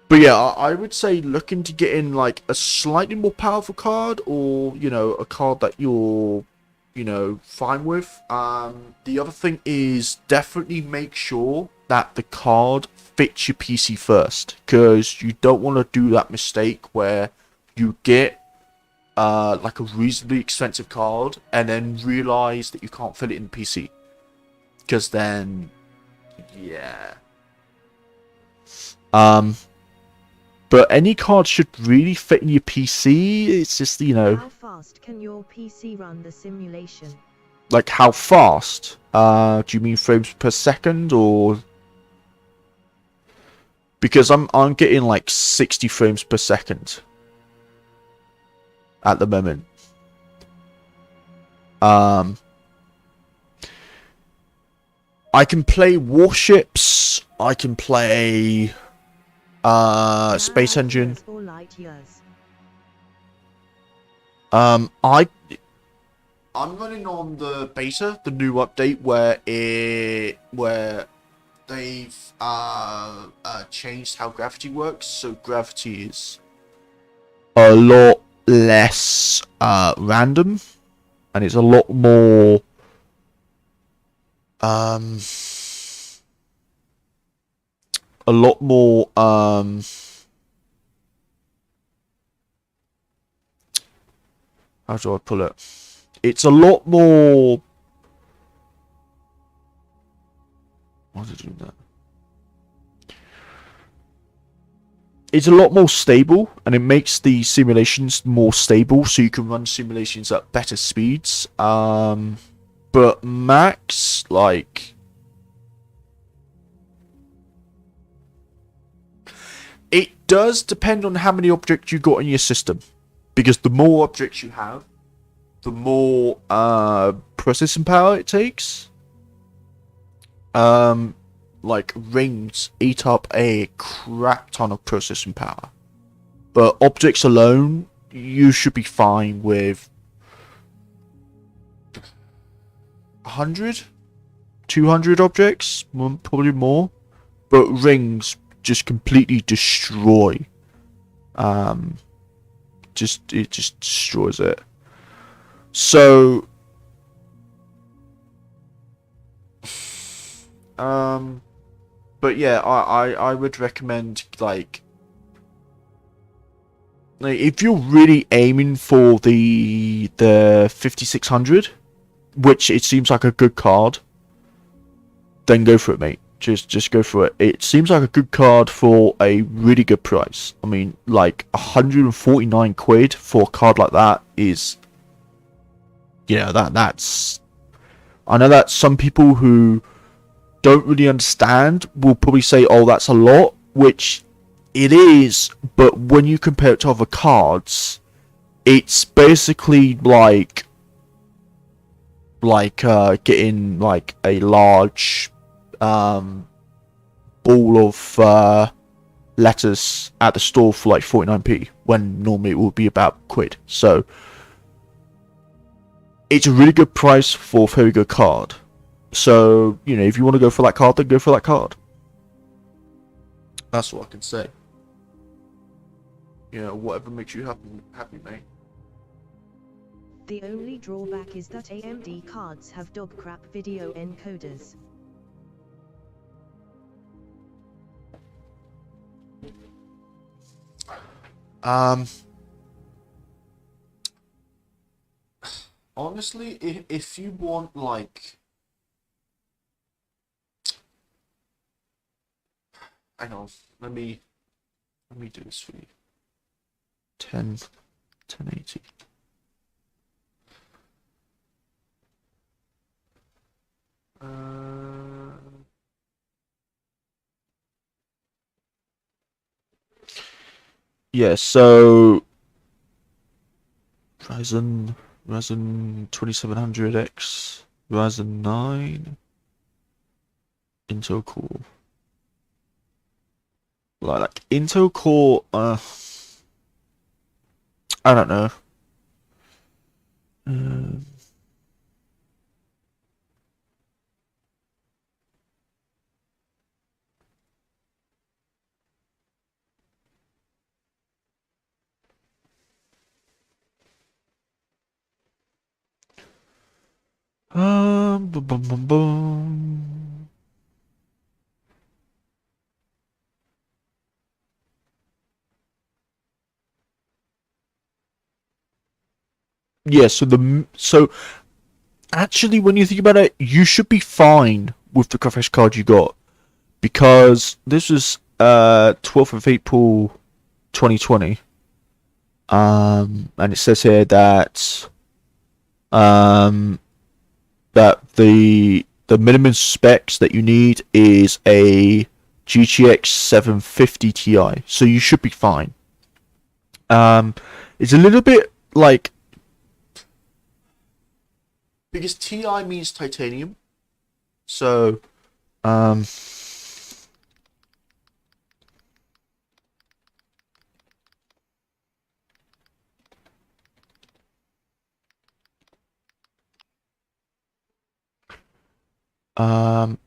But yeah, I would say look into getting like a slightly more powerful card, or a card that you're fine with. The other thing is definitely make sure that the card fits your PC first, because you don't want to do that mistake where you get like a reasonably expensive card and then realize that you can't fit it in the PC, because then yeah. But any card should really fit in your PC. It's just, How fast can your PC run the simulation? Like how fast? Do you mean frames per second, or? Because I'm getting like 60 frames per second at the moment. I can play warships. I can play Space Engine. I'm running on the beta, the new update where they've changed how gravity works. So gravity is a lot less random, and it's a lot more how do I pull it? It's a lot more. Why did I do that? It's a lot more stable, and it makes the simulations more stable, so you can run simulations at better speeds. But max, like, it does depend on how many objects you got in your system, because the more objects you have, the more processing power it takes. Like, rings eat up a crap ton of processing power, but objects alone, you should be fine with 100, 200 objects, probably more. But rings just completely destroy. It just destroys it. So, but yeah, I would recommend like if you're really aiming for the 5600, which it seems like a good card, then go for it, mate. Just go for it. It seems like a good card for a really good price. I mean, like 149 quid for a card like that is, that's. I know that some people who don't really understand will probably say, "Oh, that's a lot," which it is. But when you compare it to other cards, it's basically getting like a large ball of letters at the store for like 49p when normally it would be about £1. So it's a really good price for a very good card. So, you know, if you want to go for that card, then go for that card. That's what I can say. You know, whatever makes you happy, mate. The only drawback is that AMD cards have dog crap video encoders. Honestly, if you want like, hang on, let me do this for you. 1080. Yeah, so Ryzen 2700X, Ryzen 9, Intel Core. Like Intel Core, I don't know. Bum, bum, bum, bum. Yeah, so actually, when you think about it, you should be fine with the graphics card you got, because this was 12th of April 2020. And it says here that the minimum specs that you need is a GTX 750 Ti, so you should be fine. It's a little bit like, because Ti means titanium, so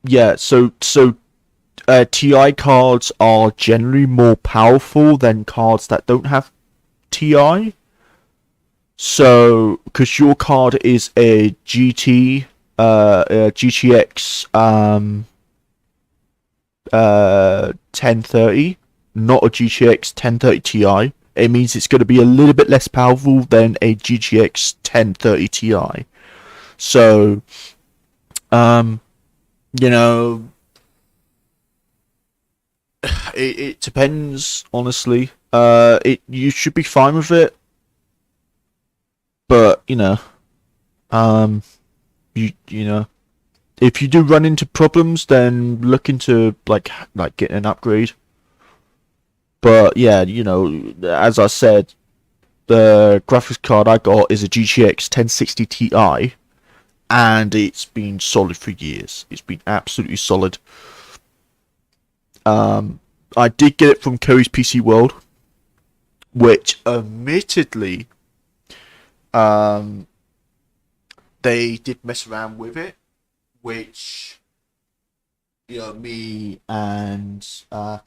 yeah, so Ti cards are generally more powerful than cards that don't have Ti. So, because your card is a GTX 1030, not a GTX 1030 Ti, it means it's going to be a little bit less powerful than a GTX 1030 Ti. So, you know, it depends, honestly. You should be fine with it, but you know, you know, if you do run into problems, then look into like getting an upgrade. But yeah, you know, as I said, the graphics card I got is a GTX 1060 Ti, and it's been solid for years. It's been absolutely solid. I did get it from Curry's PC World, which admittedly, they did mess around with it, which, you know, me and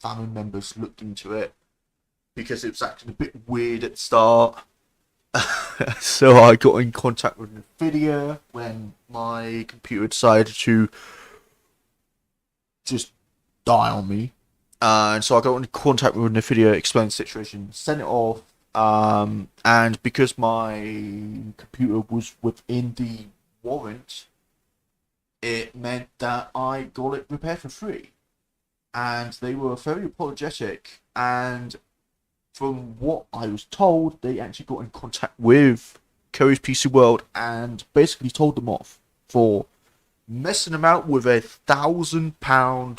family members looked into it because it was acting a bit weird at the start. So I got in contact with Nvidia when my computer decided to just die on me. And so I got in contact with Nvidia, explained the situation, sent it off. And because my computer was within the warrant, it meant that I got it repaired for free. And they were very apologetic. And from what I was told, they actually got in contact with Curry's PC World and basically told them off for messing them out with a £1,000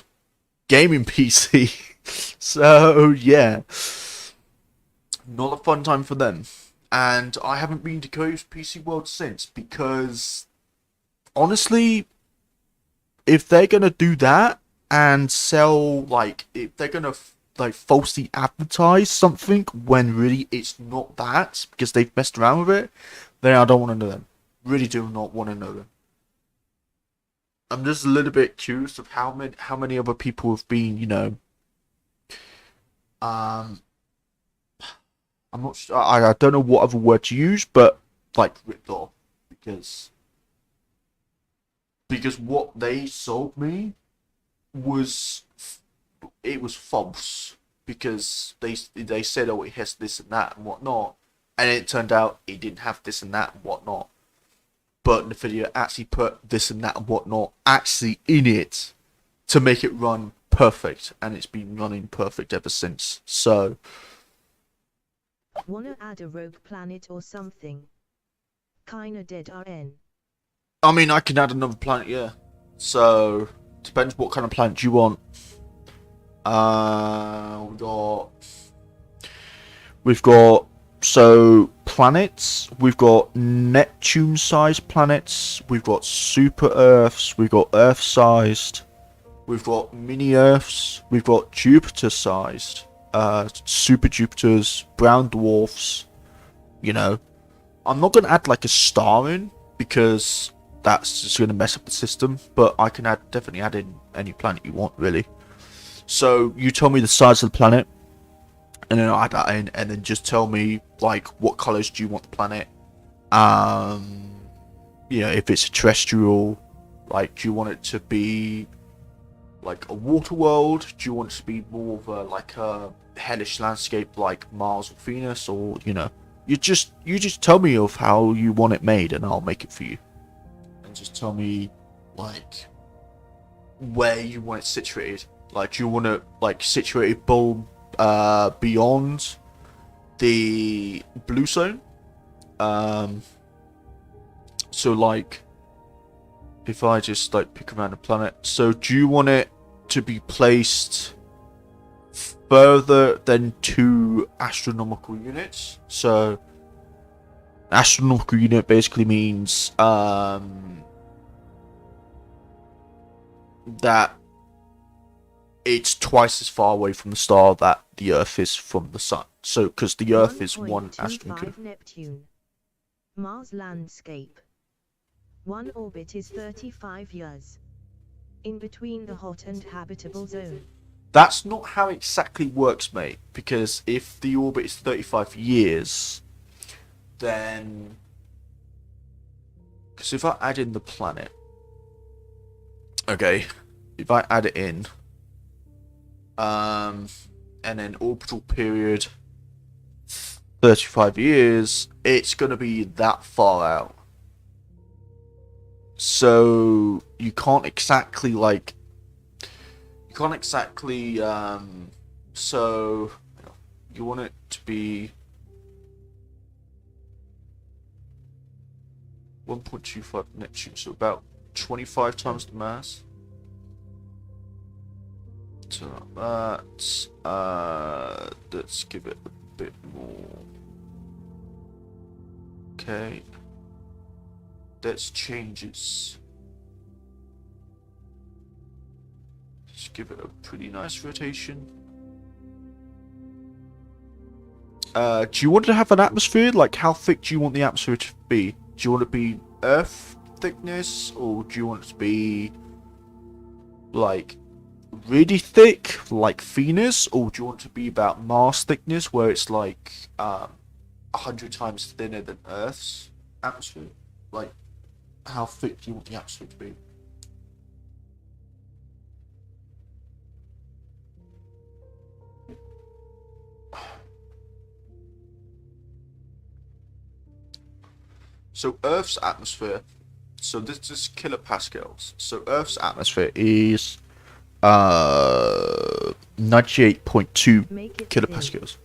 gaming PC. So yeah, not a fun time for them. And I haven't been to Korea's PC World since, because honestly, if they're gonna do that and sell, like, if they're gonna like falsely advertise something when really it's not that, because they've messed around with it, then I don't want to know them. Really do not want to know them. I'm just a little bit curious of how many other people have been, um, I'm not sure, I don't know what other word to use, but like ripped off, because what they sold me was, it was false, because they said, oh, it has this and that and whatnot, and it turned out it didn't have this and that and whatnot, but the video actually put this and that and whatnot actually in it to make it run perfect, and it's been running perfect ever since. So wanna add a rogue planet or something? Kinda dead RN. I mean, I can add another planet, yeah. So depends what kind of planet you want. We've got so planets. We've got Neptune-sized planets. We've got super Earths. We've got Earth-sized. We've got mini Earths. We've got Jupiter-sized. Super Jupiters, brown dwarfs. I'm not gonna add like a star in, because that's just gonna mess up the system. But I can definitely add in any planet you want, really. So you tell me the size of the planet, and then I'll add that in, and then just tell me like what colors do you want the planet. If it's a terrestrial, like, do you want it to be like a water world? Do you want it to be more of a hellish landscape like Mars or Venus, or you just tell me of how you want it made, and I'll make it for you. And just tell me like where you want it situated. Like, do you want it like situated beyond the blue zone? So like, if I just like pick a random planet, so do you want it to be placed further than 2 astronomical units? So astronomical unit basically means that it's twice as far away from the star that the Earth is from the Sun. So, because the Earth is 1 astronomical. Neptune. Mars landscape. One orbit is 35 years. In between the hot and habitable zone. That's not how it exactly works, mate. Because if the orbit is 35 years, then... Because if I add in the planet... Okay, if I add it in... and then orbital period 35 years, it's going to be that far out. So you can't exactly so you want it to be 1.25 Neptune, so about 25 times the mass. So let's give it a bit more. Okay, that's changes. Just give it a pretty nice rotation. Do you want to have an atmosphere? Like, how thick do you want the atmosphere to be? Do you want it to be Earth thickness, or do you want it to be like really thick, like Venus, or do you want it to be about Mars thickness, where it's like 100 times thinner than Earth's atmosphere? Like, how thick do you want the atmosphere to be? So Earth's atmosphere, so this is kilopascals. So Earth's atmosphere is 98.2 kilopascals.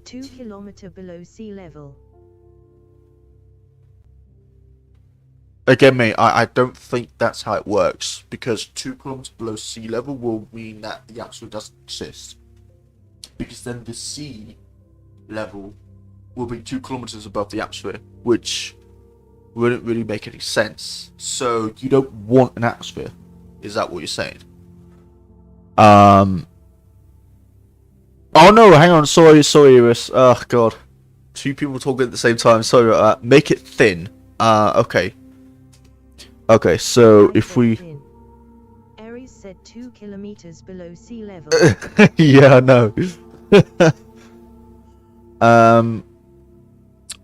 2 kilometers below sea level. Again, mate, I don't think that's how it works, because 2 kilometers below sea level will mean that the atmosphere doesn't exist. Because then the sea level will be 2 kilometers above the atmosphere, which wouldn't really make any sense. So you don't want an atmosphere. Is that what you're saying? Oh no, hang on. Sorry, Iris. Oh god. 2 people talking at the same time. Sorry about that. Make it thin. Okay. Okay, so if we... Aries said 2 kilometers below sea level. Yeah, I know.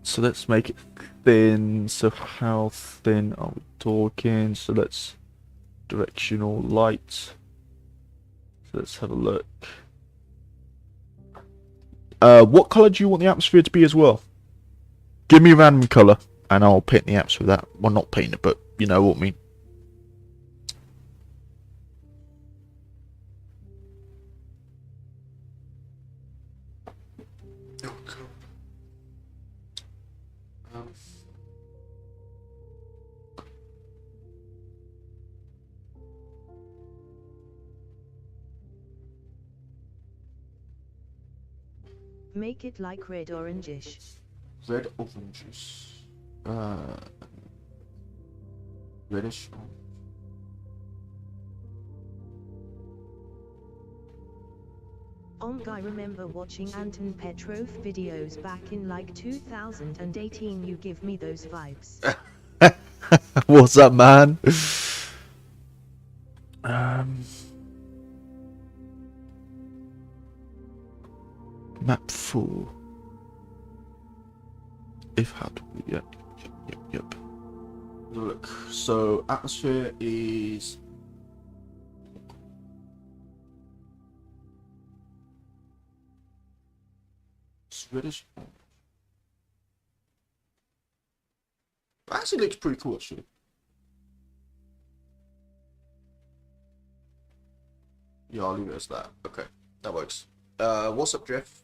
So let's make it thin. So how thin are we talking? So let's... Directional light. So let's have a look. What colour do you want the atmosphere to be as well? Give me a random colour, and I'll paint the atmosphere with that. Well, not paint it, but you know what I mean. Oh, God. Make it like red orangish. Red oranges. Reddish. I remember watching Anton Petrov videos back in like 2018. You give me those vibes. What's up, man? Map 4. If how to yep. Look, so atmosphere is Swedish. Actually looks pretty cool actually. Yeah, I'll leave it as that. Okay, that works. What's up, Jeff?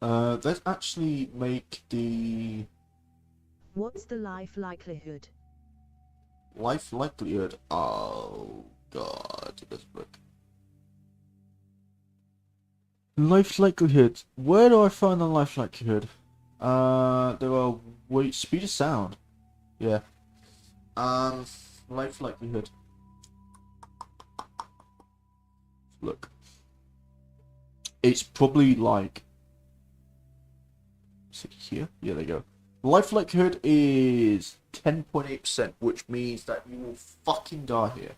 Let's actually make the What's the life likelihood? Life likelihood. Oh god, let's look. Life likelihood. Where do I find the life likelihood? There are speed of sound. Yeah. Life likelihood. Look. It's probably like. Is it here? Yeah, there you go. Life likelihood is 10.8%, which means that you will fucking die here.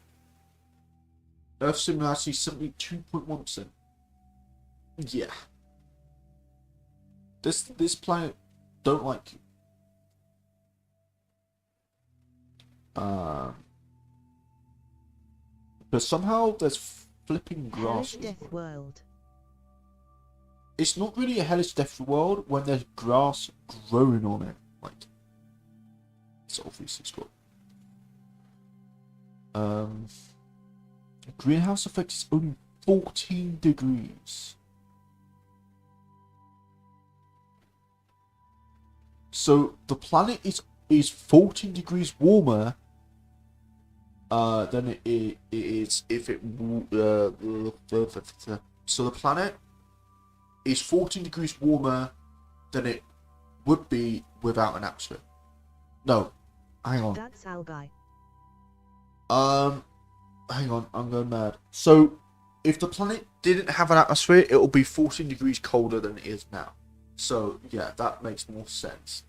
Earth similarity is 72.1%. Yeah. This planet don't like you. But somehow there's flipping grass. Hellish Death World. It's not really a hellish death world when there's grass growing on it. Like, it's obviously got. Greenhouse effect is only 14 degrees. So the planet is 14 degrees warmer than it is if it. So the planet is 14 degrees warmer than it would be without an atmosphere. No, hang on. That's algae. Hang on, I'm going mad. So, if the planet didn't have an atmosphere, it will be 14 degrees colder than it is now. So, yeah, that makes more sense.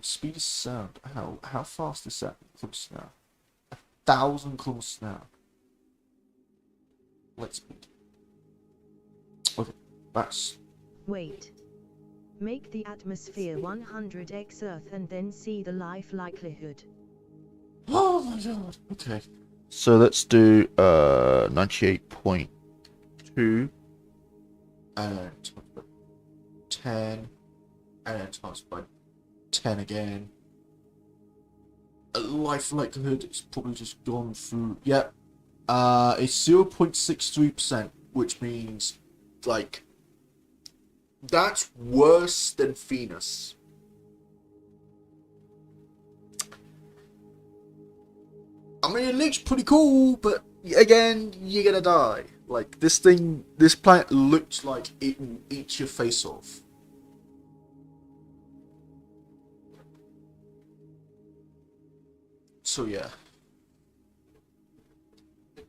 Speed of sound. How fast is that? Kilometers an hour. 1,000 kilometers an hour. Let's speed. Okay, that's. Wait. Make the atmosphere 100x Earth and then see the life likelihood. Oh my god. Okay. So let's do 98.2 and then times by 10 and then times by 10 again. Life likelihood is probably just gone through. Yep. It's 0.63%, which means like that's worse than Venus. I mean, it looks pretty cool, but again, you're gonna die. Like, this planet looks like it will eat your face off. So yeah.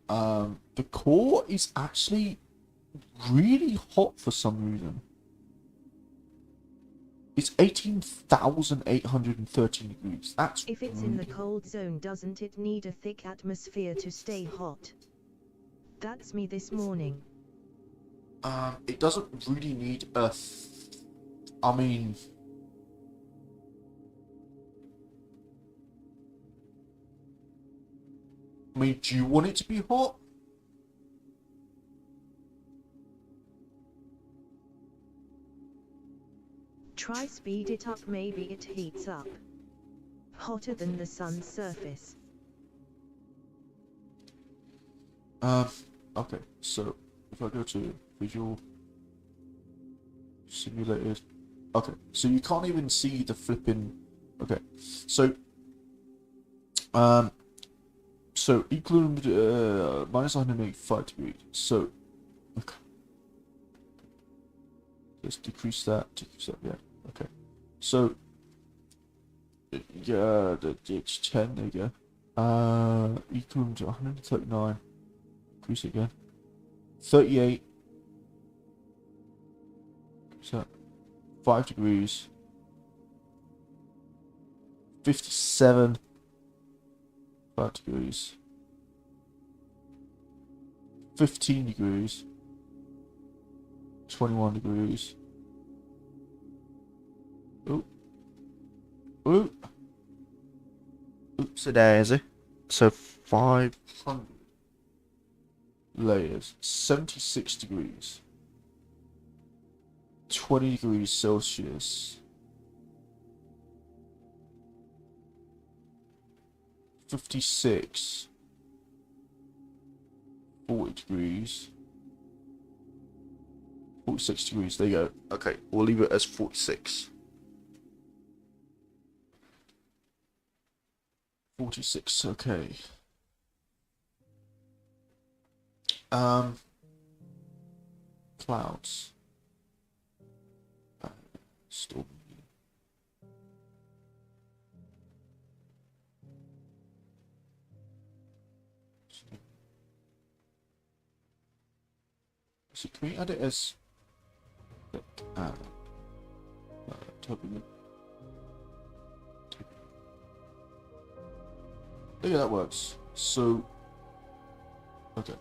The core is actually really hot for some reason. It's 18,813 degrees. That's If it's in the cold zone, doesn't it need a thick atmosphere to stay hot? That's me this morning. It doesn't really need a... I mean... do you want it to be hot? Try speed it up, maybe it heats up. Hotter than the sun's surface. Okay, so if I go to visual simulated, okay, so you can't even see the flipping, okay, so equilibrium, minus 185 degrees, so, okay, let's decrease that, yeah, okay, so, yeah, it's 10, there you go, equilibrium to 139, increase it again, 38, so 5 degrees, 57, 5 degrees, 15 degrees, 21 degrees, oops a daisy, so 500 layers, 76 degrees, 20 degrees Celsius, 56, 40 degrees, 46 degrees, there you go. Okay, we'll leave it as 46. 46, okay. Clouds. Storm. So can we add it as turbulent? Yeah, that works. So, okay.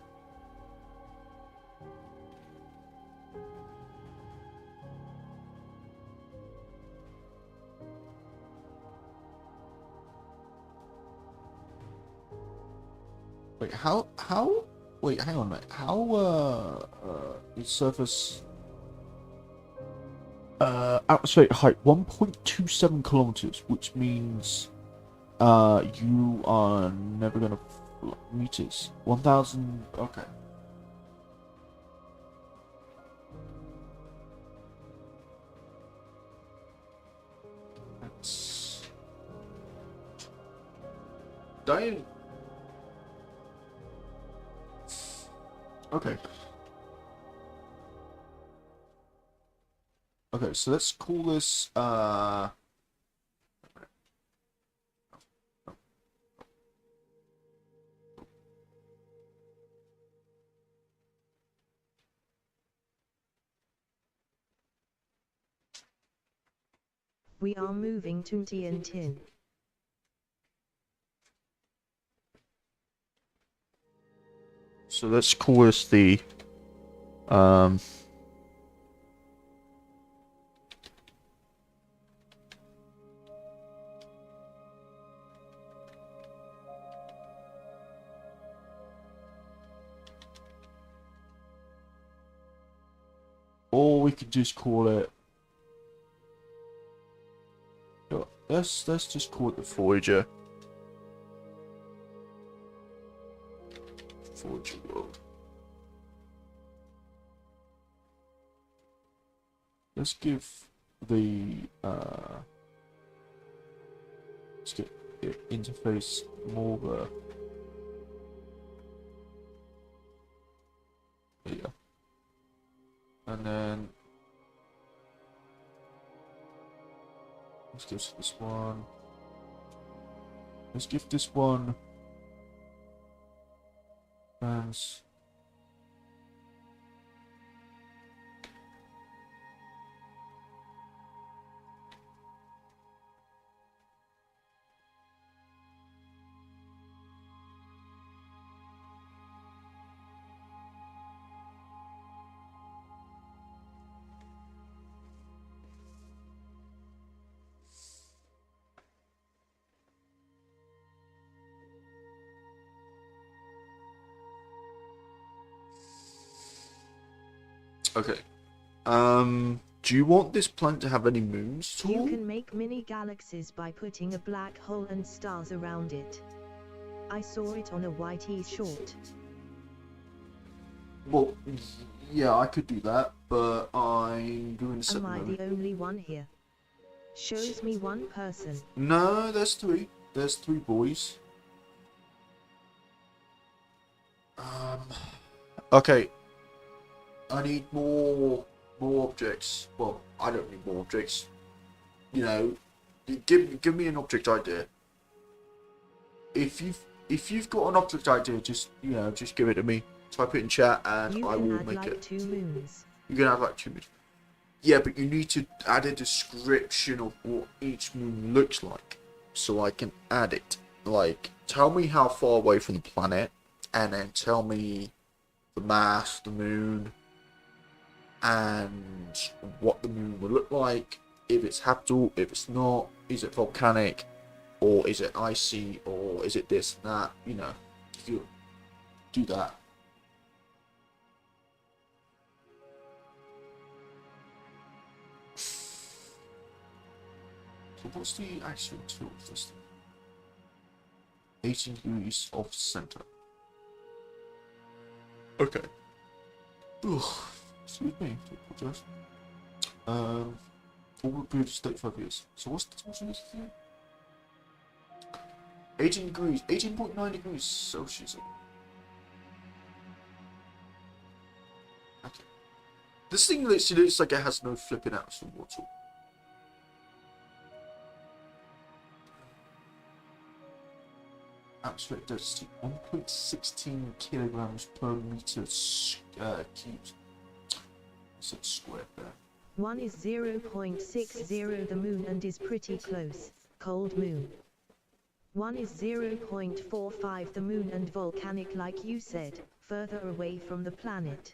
Wait, wait, hang on a minute. How, is surface, atmospheric height 1.27 kilometers, which means, you are never gonna meters. 1,000, okay. That's... Dying... Okay. Okay, so let's call this, We are moving to Tianjin. so let's call this the, or we could just call it, let's just call it the Voyager. Voyager world. Let's give the let's get the interface more And then let's give this one. Let's give this one fans. Okay. Do you want this planet to have any moons at all? You can make mini galaxies by putting a black hole and stars around it. I saw it on a YT short. Well, yeah, I could do that, but I'm doing a Am I the only one here? Shows me one person. No, there's three. There's three boys. Okay. I need more objects. Well, I don't need more objects. You know, give me an object idea. If you've got an object idea, just give it to me. Type it in chat and I will make it. 2 moons. You can have like 2 moons. Yeah, but you need to add a description of what each moon looks like, so I can add it. Like, tell me how far away from the planet, and then tell me the mass, the moon, and what the moon will look like. If it's habitable, if it's not, is it volcanic, or is it icy, or is it this and that? You know, you do that. So what's the actual tilt of this thing? 18 degrees off center. Okay. Ugh. Excuse me, I apologize. Forward period is 35 years. So what's this thing? 18 degrees, 18.9 degrees Celsius. Okay. This thing literally looks like it has no flipping atoms at all. Atmospheric density 1.16 kilograms per meter cubed. It's squared there. 1 is 0.60 the moon and is pretty close, cold moon. 1 is 0.45 the moon and volcanic like you said, further away from the planet.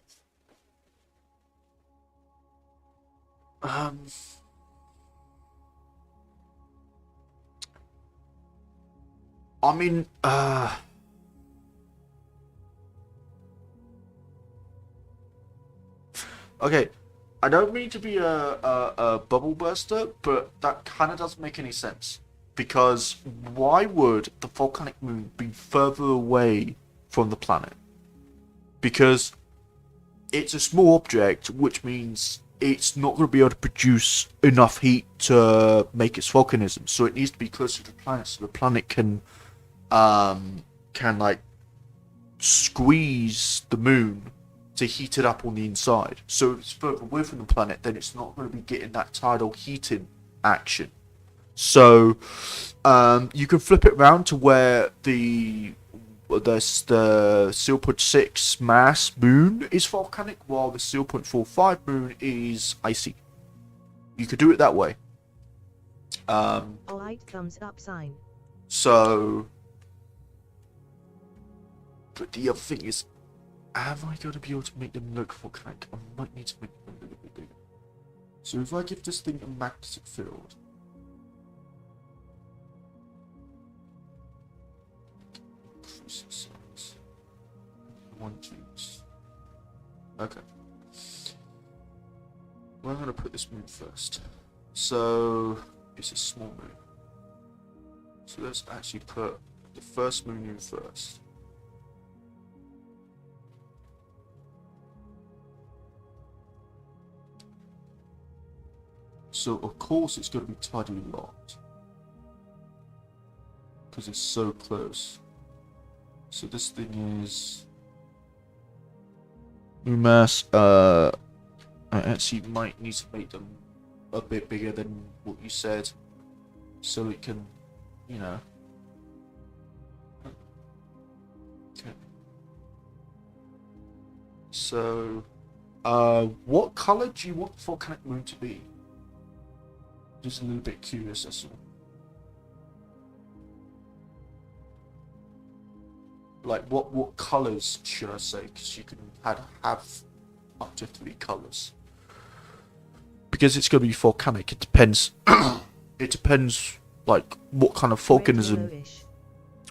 I mean, okay, I don't mean to be a bubble burster, but that kind of doesn't make any sense. Because why would the volcanic moon be further away from the planet? Because it's a small object, which means it's not going to be able to produce enough heat to make its volcanism. So it needs to be closer to the planet, so the planet can like squeeze the moon to heat it up on the inside. So if it's further away from the planet, then it's not going to be getting that tidal heating action. So you can flip it around to where the 0.6 mass moon is volcanic, while the 0.45 moon is icy. You could do it that way. Alright, thumbs up sign. So, but the other thing is, am I going to be able to make them look volcanic? I might need to make them a little bit bigger. So if I give this thing a magnetic field, increase the size. 1 genes. Okay. Well, I'm going to put this moon first. So it's a small moon. So let's actually put the first moon in first. So of course it's going to be tidally locked, because it's so close. So this thing is moon mass planets, you might need to make them a bit bigger than what you said, so it can, you know. Okay. So, what color do you want the volcanic moon to be? Just a little bit curious, that's all. Like, what colors should I say? Because you can have up to 3 colors. Because it's going to be volcanic, it depends. It depends, like, what kind of volcanism.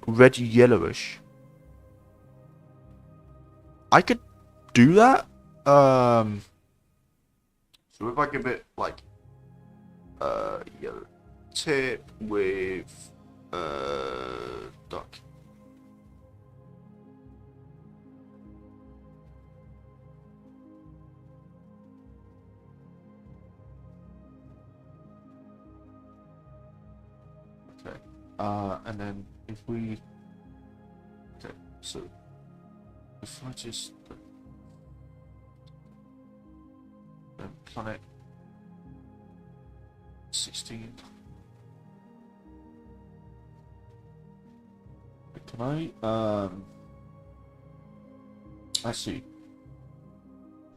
Red yellowish. I could do that. So if I give it like yellow tip with dark. Okay. And then if we, okay, so if I just planet 16. Can I see.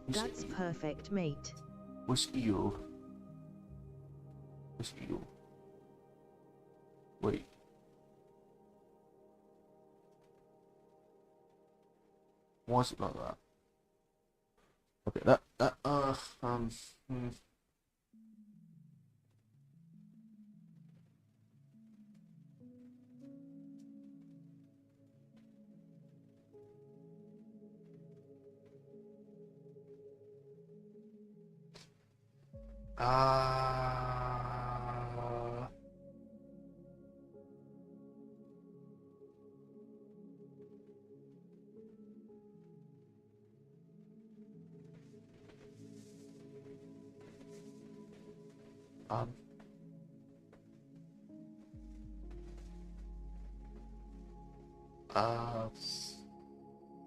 That's perfect, mate. Where's eel? Where's eel? Wait. Why is it like that? Okay,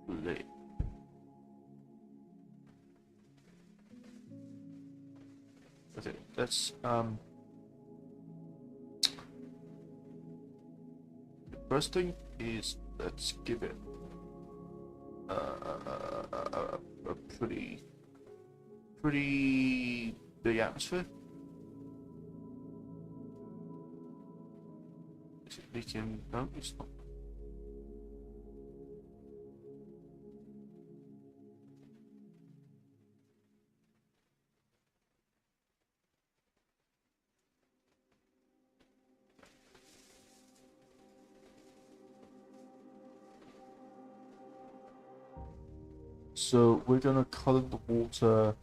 flip. Okay, let's the first thing is let's give it a pretty big atmosphere. Is it leaking? No, it's not. So we're gonna color the water.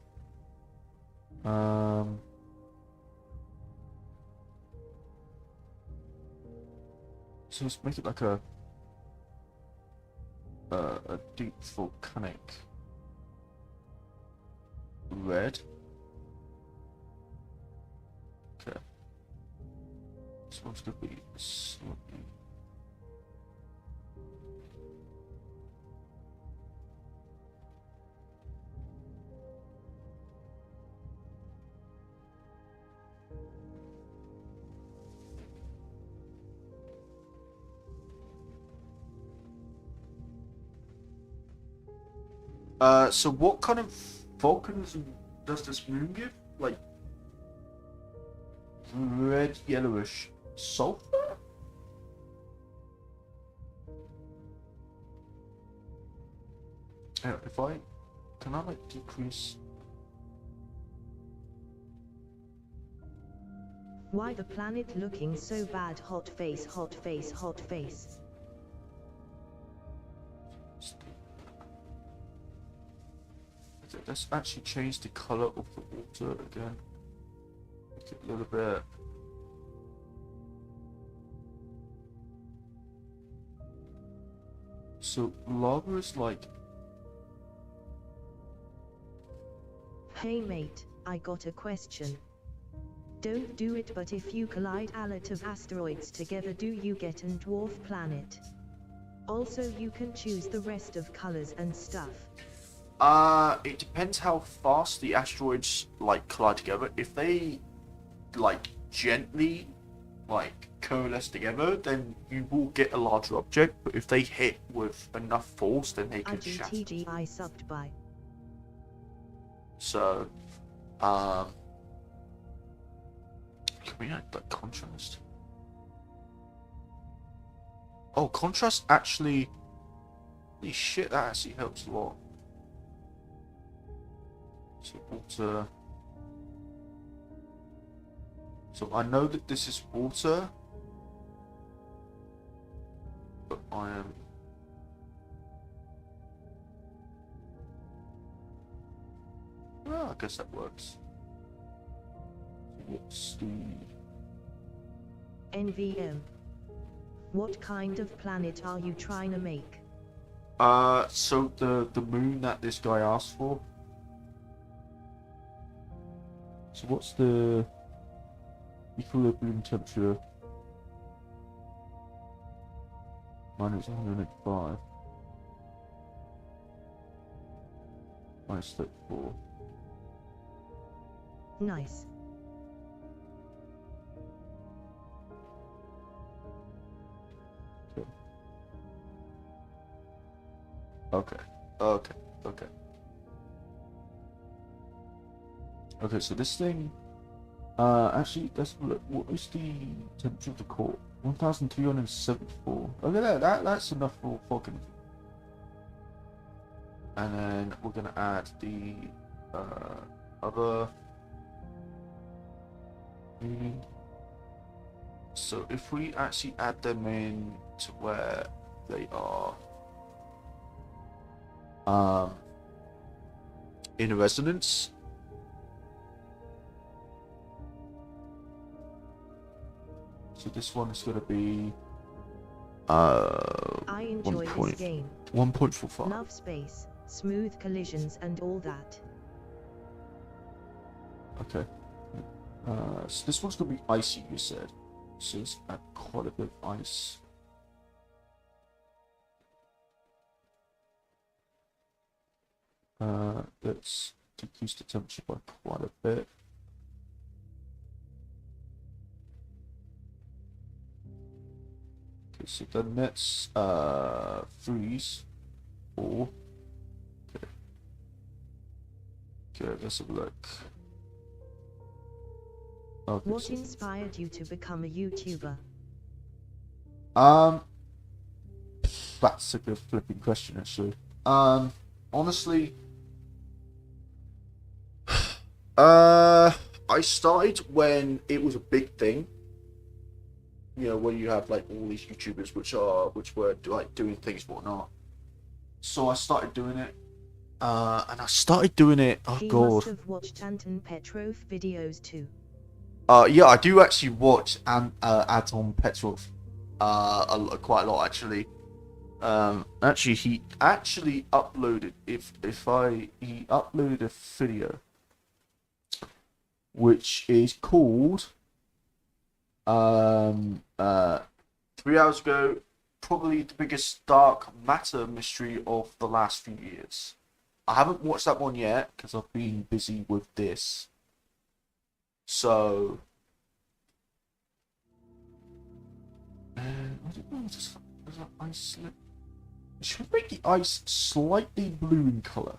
So let's make it like a deep volcanic red. Okay. This one's gonna be slightly. So what kind of volcanism does this moon give? Like red, yellowish sulfur? Yeah, if I can I like decrease? Why the planet looking so bad? Hot face, hot face, hot face. Let's actually change the color of the water again. Make it a little bit. So lava is like. Hey mate, I got a question. Don't do it, but if you collide a lot of asteroids together, do you get an dwarf planet? Also, you can choose the rest of colors and stuff. It depends how fast the asteroids like collide together. If they like gently like coalesce together, then you will get a larger object. But if they hit with enough force, then they could shatter. IGTGI subbed by. So, can we add like contrast? Oh, contrast actually. Holy shit, that actually helps a lot. So water. So I know that this is water, but I am. Well, I guess that works. So what's the NVM. What kind of planet are you trying to make? So the moon that this guy asked for. So what's the equilibrium temperature? Minus 105. Minus 34. Nice. Okay. Okay, so this thing, actually, let's look. What is the temperature of the core? 1,374. Okay, that's enough for fucking. And then we're gonna add the other. So if we actually add them in to where they are. In resonance. So this one is going to be I enjoy this game. 1.45. Love space, smooth collisions and all that. Okay. So this one's going to be icy, you said. So it's quite a bit of ice. Let's decrease the temperature by quite a bit. Okay, so then let's freeze. Or okay, let's have a look. Okay, What so inspired you to become a YouTuber? that's a good flipping question, actually. Honestly, I started when it was a big thing. You know, where you have like all these YouTubers which were like doing things and whatnot. So I started doing it, and I started doing it. Oh He god. must have watched Anton Petrov videos too. Yeah, I do actually watch Anton Petrov, quite a lot actually. Actually, he actually uploaded he uploaded a video, which is called 3 hours ago, probably the biggest dark matter mystery of the last few years. I haven't watched that one yet because I've been busy with this. So I don't know. Does that ice slip? Should make the ice slightly blue in color.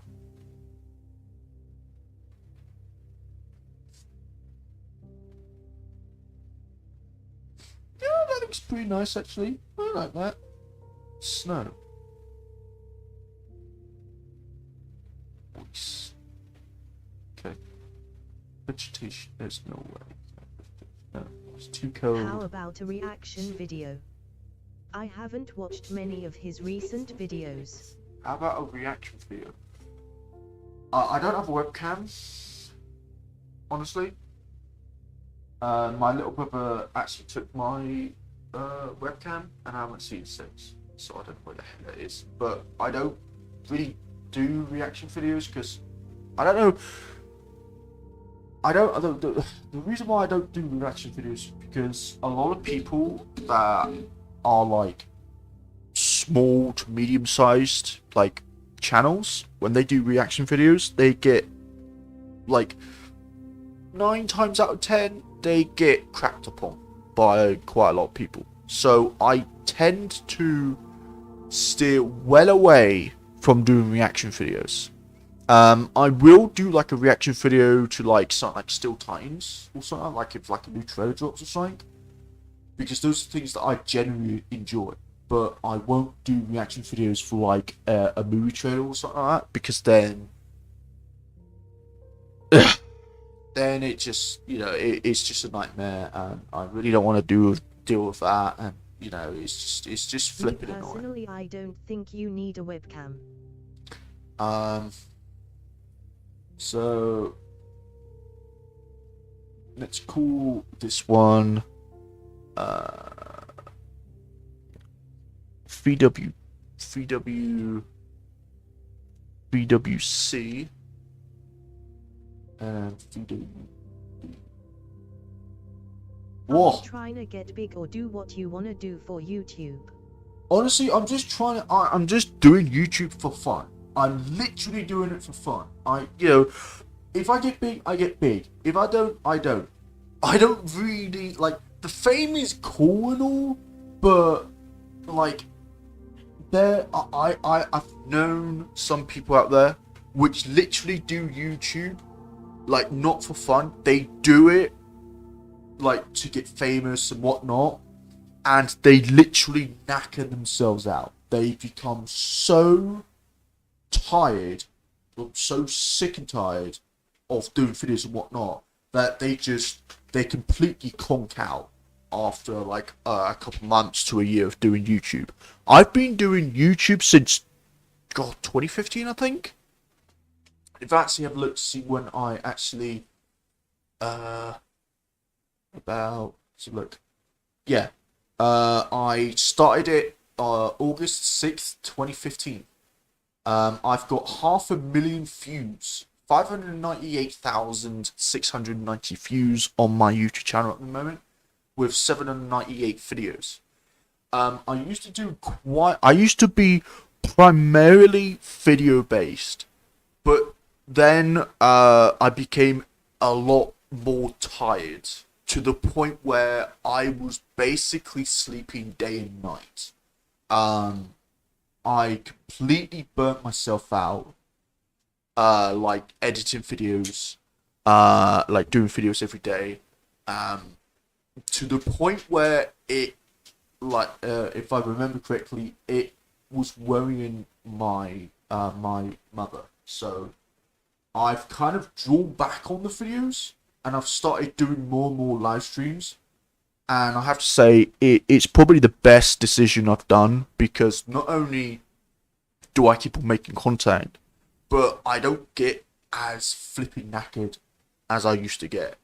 Yeah, that looks pretty nice actually. I like that. Snow. Nice. Okay. Vegetation. There's no way. No, it's too cold. How about a reaction video? I haven't watched many of his recent videos. How about a reaction video? I don't have a webcam, honestly. My little brother actually took my webcam, and I haven't seen it since. So I don't know where the hell it is. But I don't really do reaction videos because I don't know. The reason why I don't do reaction videos is because a lot of people that are like small to medium sized, like channels, when they do reaction videos, they get, like, 9 times out of 10, they get cracked upon by quite a lot of people. So I tend to steer well away from doing reaction videos. I will do like a reaction video to like something like Steel Titans or something, like if like a new trailer drops or something, because those are things that I genuinely enjoy. But I won't do reaction videos for like a movie trailer or something like that, because then it just, you know, it's just a nightmare, and I really don't want to deal with that, and you know, it's just flipping annoying. Personally, I don't think you need a webcam. So let's call this one 3WC and 3W. Are you trying to get big or do what you want to do for YouTube? Honestly, I'm just doing YouTube for fun. I'm literally doing it for fun. You know, if I get big, I get big. If I don't, I don't. I don't really, like, the fame is cool and all, but, like, I've known some people out there which literally do YouTube, like, not for fun. They do it, like, to get famous and whatnot, and they literally knacker themselves out. They become so tired, so sick and tired of doing videos and whatnot, that they completely conk out after like a couple months to a year of doing YouTube. I've been doing YouTube since 2015, I think. If I actually have a look to see when I actually I started it August 6th, 2015. I've got 500,000 views, 598,690 views on my YouTube channel at the moment, with 798 videos. I used to be primarily video based, but then I became a lot more tired, to the point where I was basically sleeping day and night. I completely burnt myself out, like editing videos, like doing videos every day, to the point where it, like, if I remember correctly, it was worrying my my mother. So I've kind of drawn back on the videos, and I've started doing more and more live streams. And I have to say, it's probably the best decision I've done, because not only do I keep on making content, but I don't get as flipping knackered as I used to get.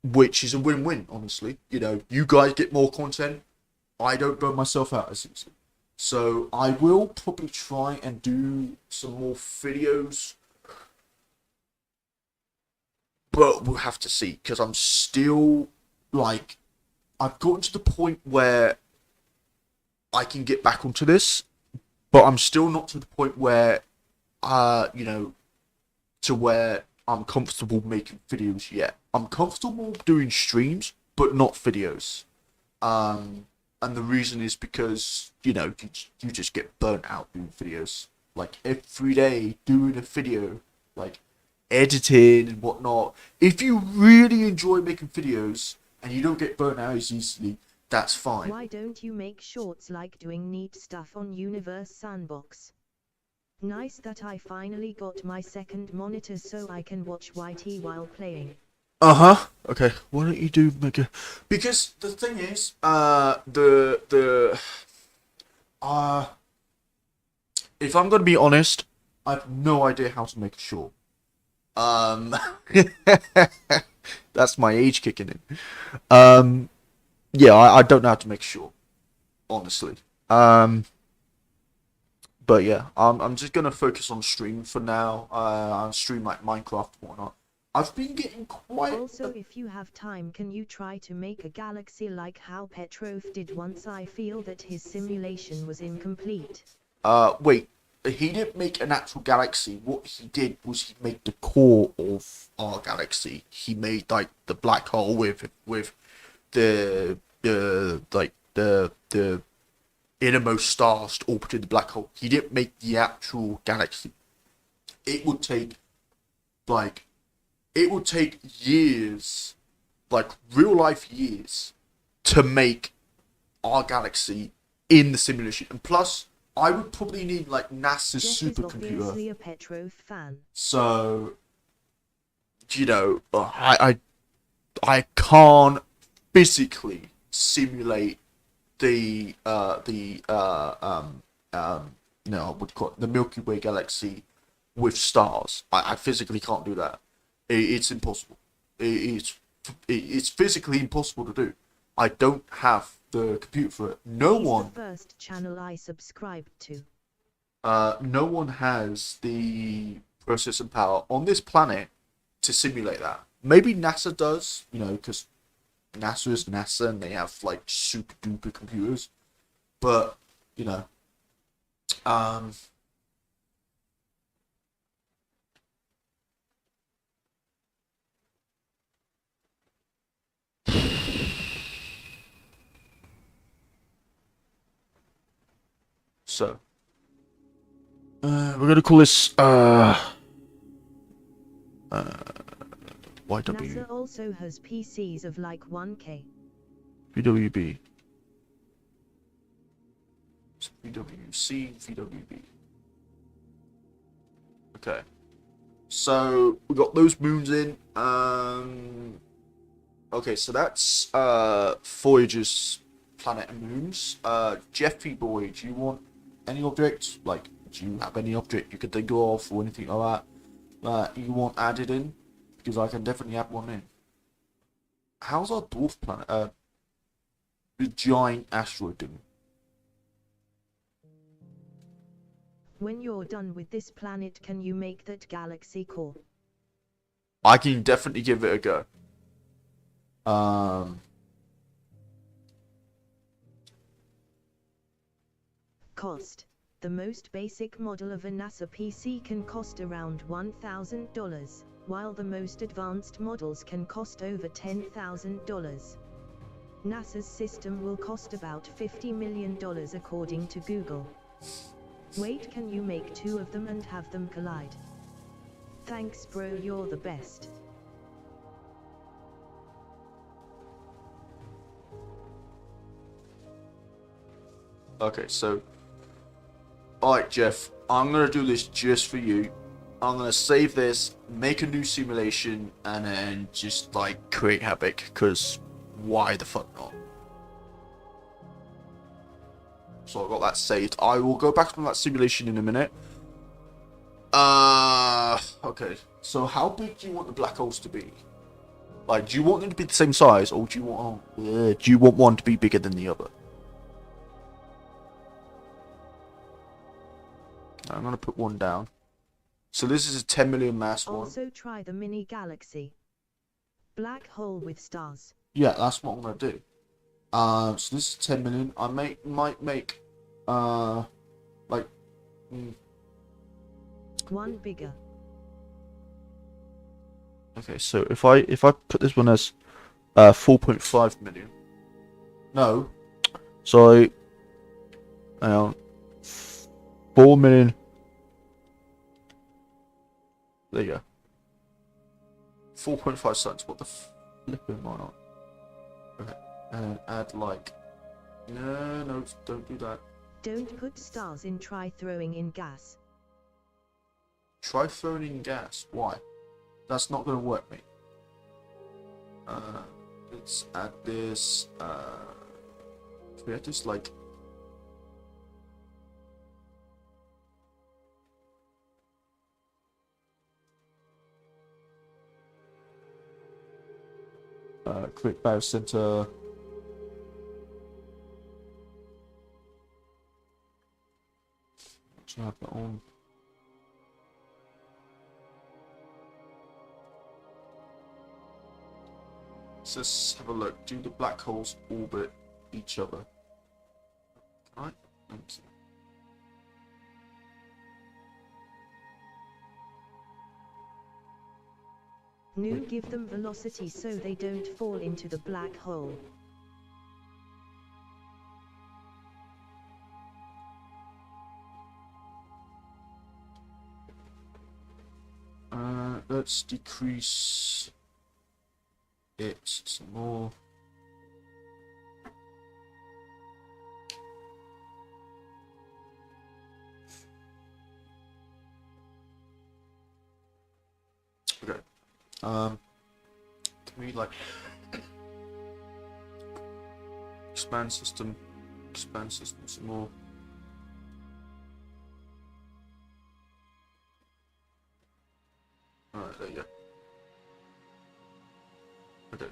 Which is a win-win, honestly. You know, you guys get more content, I don't burn myself out as easily. So I will probably try and do some more videos, but we'll have to see, because I'm still, like, I've gotten to the point where I can get back onto this, but I'm still not to the point where, you know, to where I'm comfortable making videos yet. I'm comfortable doing streams, but not videos. And the reason is because, you know, you just get burnt out doing videos. Like, every day doing a video, like, editing and whatnot. If you really enjoy making videos and you don't get burnt out as easily, that's fine. Why don't you make shorts like doing neat stuff on Universe Sandbox? Nice that I finally got my second monitor so I can watch YT while playing. Okay, why don't you make a... Because the thing is, if I'm gonna be honest, I have no idea how to make a short. That's my age kicking in. Yeah, I don't know how to make a short, honestly. But yeah, I'm just gonna focus on stream for now. I'll stream like Minecraft and whatnot. I've been getting quite... Also, if you have time, can you try to make a galaxy like how Petrov did once? I feel that his simulation was incomplete. Wait. He didn't make an actual galaxy. What he did was he made the core of our galaxy. He made like the black hole with the innermost stars orbiting the black hole. He didn't make the actual galaxy. It would take like years, like real life years, to make our galaxy in the simulation. And plus, I would probably need like NASA's Jeff supercomputer. is obviously a Petro fan. So, you know, I can't physically simulate the no, what do you call it, the Milky Way galaxy with stars. I physically can't do that. It's impossible. It's physically impossible to do. I don't have the computer for it. No He's one. The first channel I subscribed to. No one has the processing power on this planet to simulate that. Maybe NASA does, you know, because NASA is NASA and they have like super duper computers. But, you know, so we're gonna call this YW NASA also has PCs of like 1K. VWB. So VWC, VWB. Okay. So we got those moons in. Okay, so that's Voyager's planet and moons. Jeffy boy, do you want any object? Like, do you have any object you could think of or anything like that you want added in? Because I can definitely add one in. How's our dwarf planet? The giant asteroid doing? When you're done with this planet, can you make that galaxy core? I can definitely give it a go. Cost. The most basic model of a NASA PC can cost around $1,000, while the most advanced models can cost over $10,000. NASA's system will cost about $50 million according to Google. Wait, can you make 2 of them and have them collide? Thanks bro, you're the best. Okay, so alright Jeff, I'm gonna do this just for you. I'm gonna save this, make a new simulation, and then just like create havoc, because why the fuck not? So I got that saved. I will go back on that simulation in a minute. Okay. So how big do you want the black holes to be? Like, do you want them to be the same size, or do you want one to be bigger than the other? I'm gonna put one down. So this is a 10 million mass one. Also try the mini galaxy. Black hole with stars. Yeah, that's what I'm gonna do. So this is 10 million. I might make like one bigger. Okay, so if I put this one as 4.5 million. No. So hang on. 4 million. There you go. 4.5 suns. What the flip am I on? Okay. And add like. No, don't do that. Don't put stars in, try throwing in gas. Try throwing in gas. Why? That's not gonna work, mate. Let's add this. Can we add this like. Quick biocenter. Should I have that on? So let's have a look. Do the black holes orbit each other? Alright. Nu, give them velocity so they don't fall into the black hole. Let's decrease it some more. Okay. Can we like expand system some more? Alright, there you go. Okay.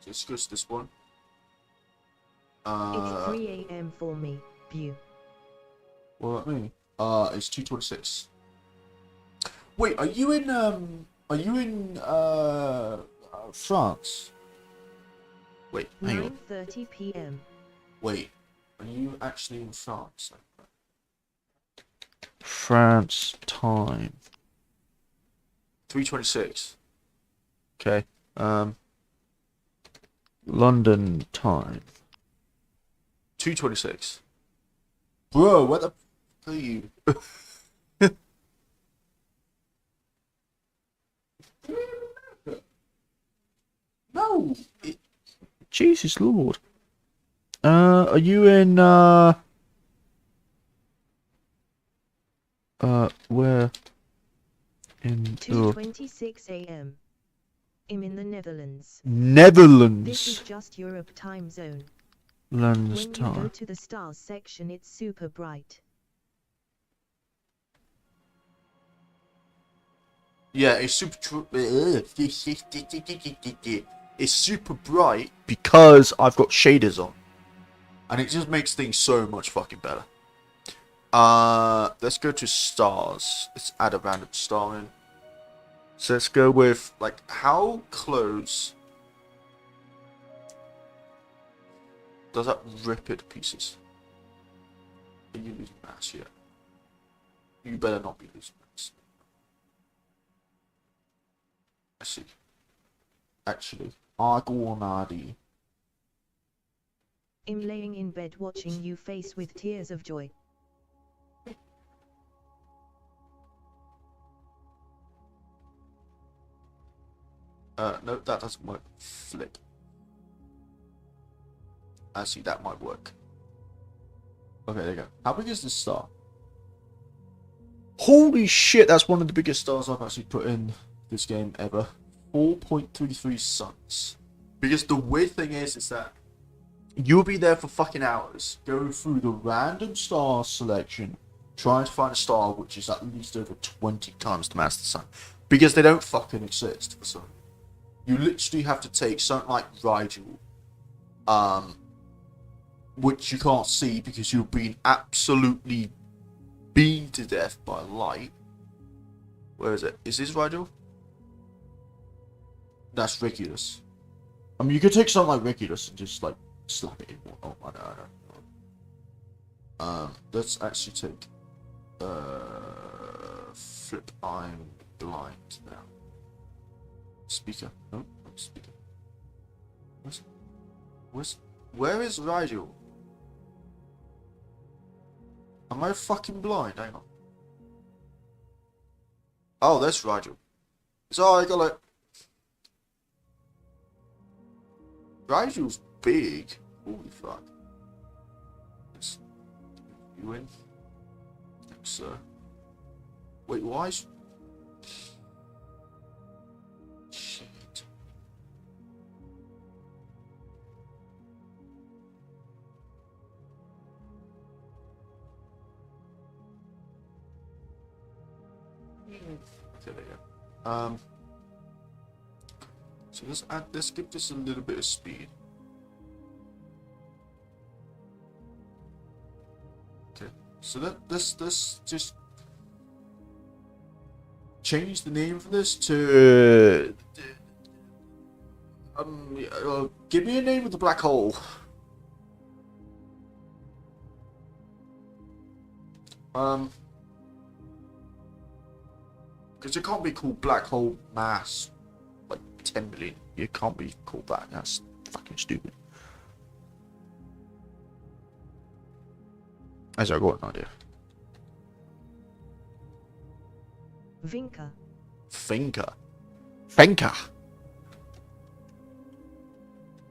So let's go to this one. It's 3 AM for me, Bew. What about me? It's 2:26. Wait, are you in France? Wait, hang on. 9:30 PM. Wait, are you actually in France? France time. 3:26. Okay. London time. 2:26. Bro, what the f are you? No. Jesus Lord. Are you in where? In 2:26 AM. I'm in the Netherlands. Netherlands. This is just Europe time zone. Lands When you time. go to the stars section, it's super bright. Yeah, it's it's super bright because I've got shaders on, and it just makes things so much fucking better. Let's go to stars. Let's add a random star in. So let's go with like how close does that rip it to pieces? Are you losing mass yet? You better not be losing mass. I see. Actually, Argonadi. I'm laying in bed watching you face with tears of joy. No, that doesn't work. Flip. I see, that might work. Okay, there you go. How big is this star? Holy shit, that's one of the biggest stars I've actually put in this game ever. 4.33 suns. Because the weird thing is that you'll be there for fucking hours, going through the random star selection, trying to find a star which is at least over 20 times the mass of the sun. Because they don't fucking exist for some. You literally have to take something like Rigel, which you can't see because you're being absolutely beamed to death by light. Where is it? Is this Rigel? That's Regulus. I mean, you could take something like Regulus and just like slap it in. Oh, I know. Let's actually take flip. I'm blind now. Speaker. No, not speaker. Where is Rigel? Am I fucking blind? Hang on. Oh, that's Rigel. So I got it. Rigel's big. Holy fuck. Let's you in. Thanks, sir. Wait, why is... Shit. Okay, there you go. So let's give this a little bit of speed. Okay, so let's just change the name for this to give me a name of the black hole. Because it can't be called black hole mass, like 10 million. It can't be called that. That's fucking stupid. Actually, I got an idea. Vinca. Finker. Finker.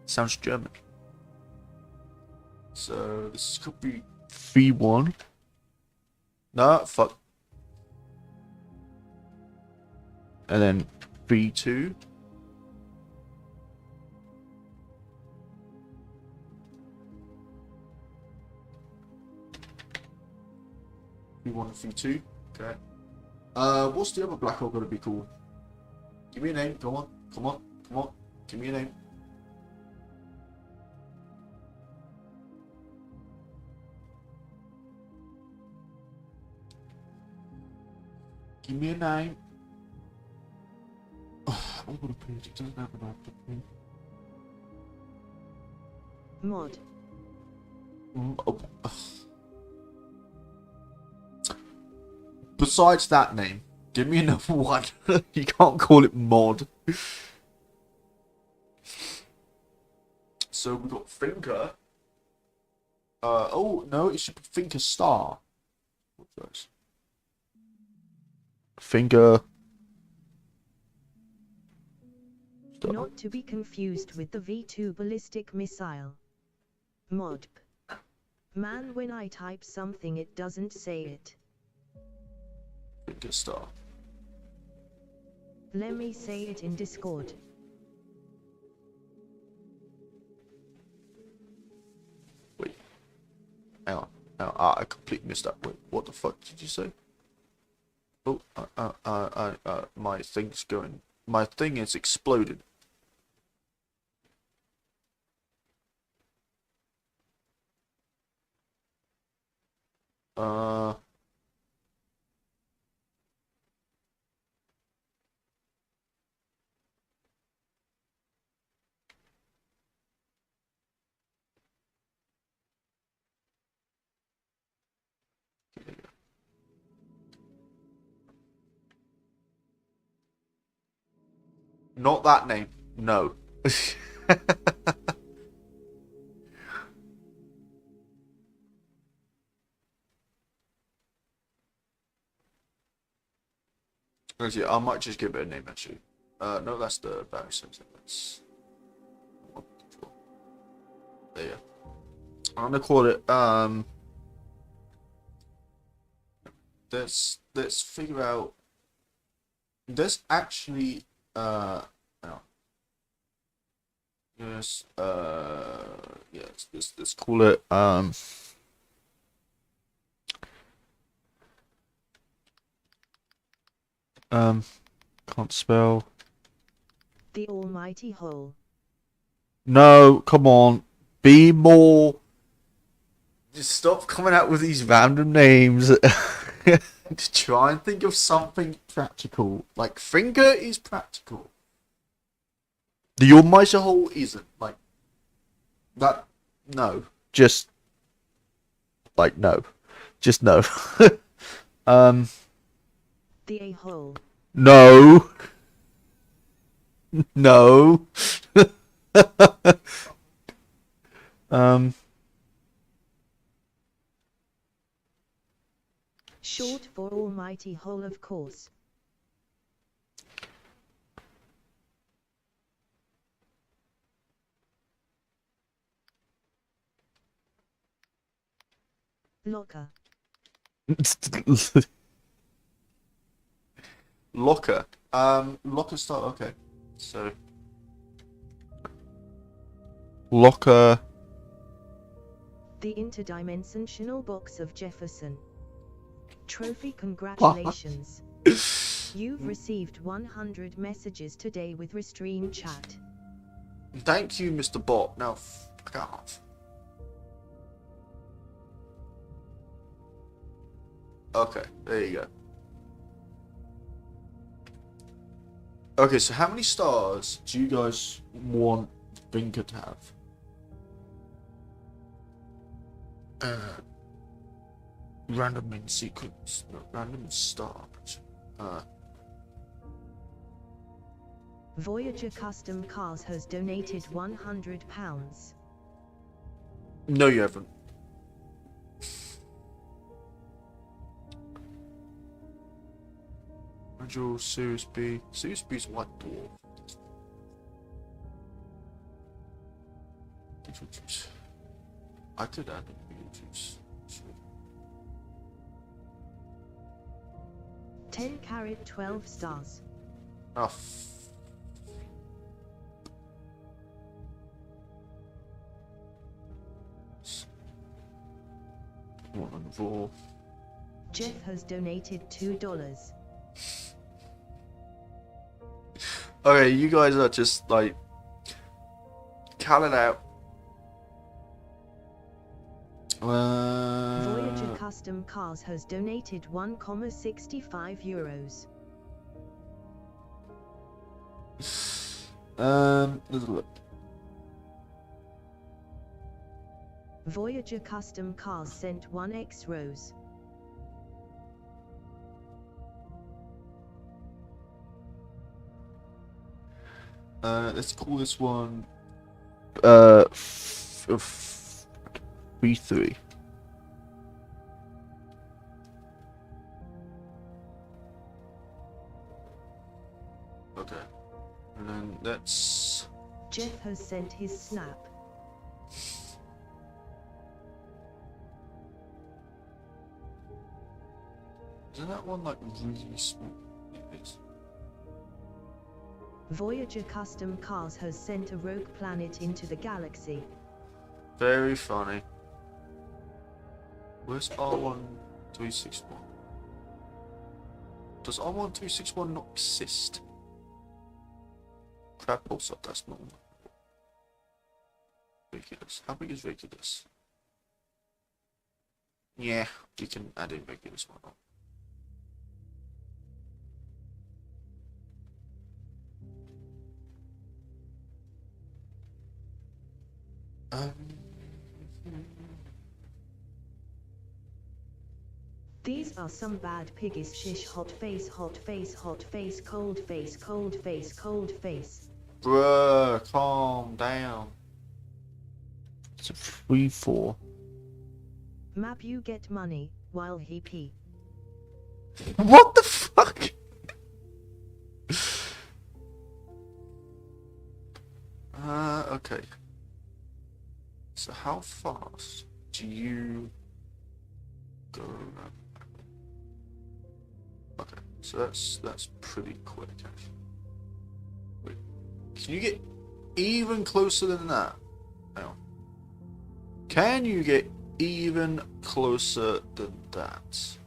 Sounds German. So this could be 3-1. No, fuck. And then 3-2. V1 and V2. Okay. What's the other black hole gonna be called? Give me a name. Come on. Come on. Come on. Give me a name. Give me a name. I'm gonna page. It doesn't have an after. Mod. Besides that name, give me another one. You can't call it mod. So we got Finker. Oh no, it should be Finker Star. What's those? Finker. Not to be confused with the V2 ballistic missile. Mod. Man, when I type something it doesn't say it. Finker Star. Let me say it in Discord. Wait. Hang on. I completely missed that. Wait, what the fuck did you say? Oh, my thing's going. My thing is exploded. Not that name. No. Actually, I might just give it a name, actually. No, that's the battery sensor. That's... There you go. I'm gonna call it, let's figure out... There's actually, no. Yes, yes, let's call it, can't spell. The almighty hole. No, come on. Be more... Just stop coming out with these random names. Just try and think of something practical. Like, finger is practical. The almighty hole isn't. Like, that... No. Just... Like, no. Just no. The a-hole. No. No. Short for almighty hole, of course. Locker. Locker. Locker start. Okay. So. Locker. The interdimensional box of Jefferson. Trophy, congratulations. You've received 100 messages today with Restream chat. Thank you, Mr. Bot. Now, fuck off. Okay, there you go. Okay, so how many stars do you guys want Vinker to have? Random in sequence, no, random in star. Voyager Custom Cars has donated £100. No, you haven't. Module Series B. Series B's White Dwarf. Beetlejuice. I could add a Beetlejuice. 10 carat 12 stars. Oh, 104. Jeff has donated $2. Okay, you guys are just like cut it out. Voyager Custom Cars has donated €1.65. Let's look. Voyager Custom Cars sent 1x rose. Let's call this one B3. Okay, and then that's Jeff has sent his snap. isn't that one like really small? It is. Voyager Custom Cars has sent a rogue planet into the galaxy. Very funny. Where's R1361? Does R1361 not exist? Crab pulsar, that's not Regulus. How big is Regulus? Yeah, we can add in Regulus, why not? These are some bad piggies. Shish, hot face, cold face, cold face, cold face. Bruh, calm down. It's a 3-4. Map, you get money while he pee. What the fuck? Okay. So how fast do you go around? Okay, so that's pretty quick actually. Wait, can you get even closer than that? Hang on. Can you get even closer than that?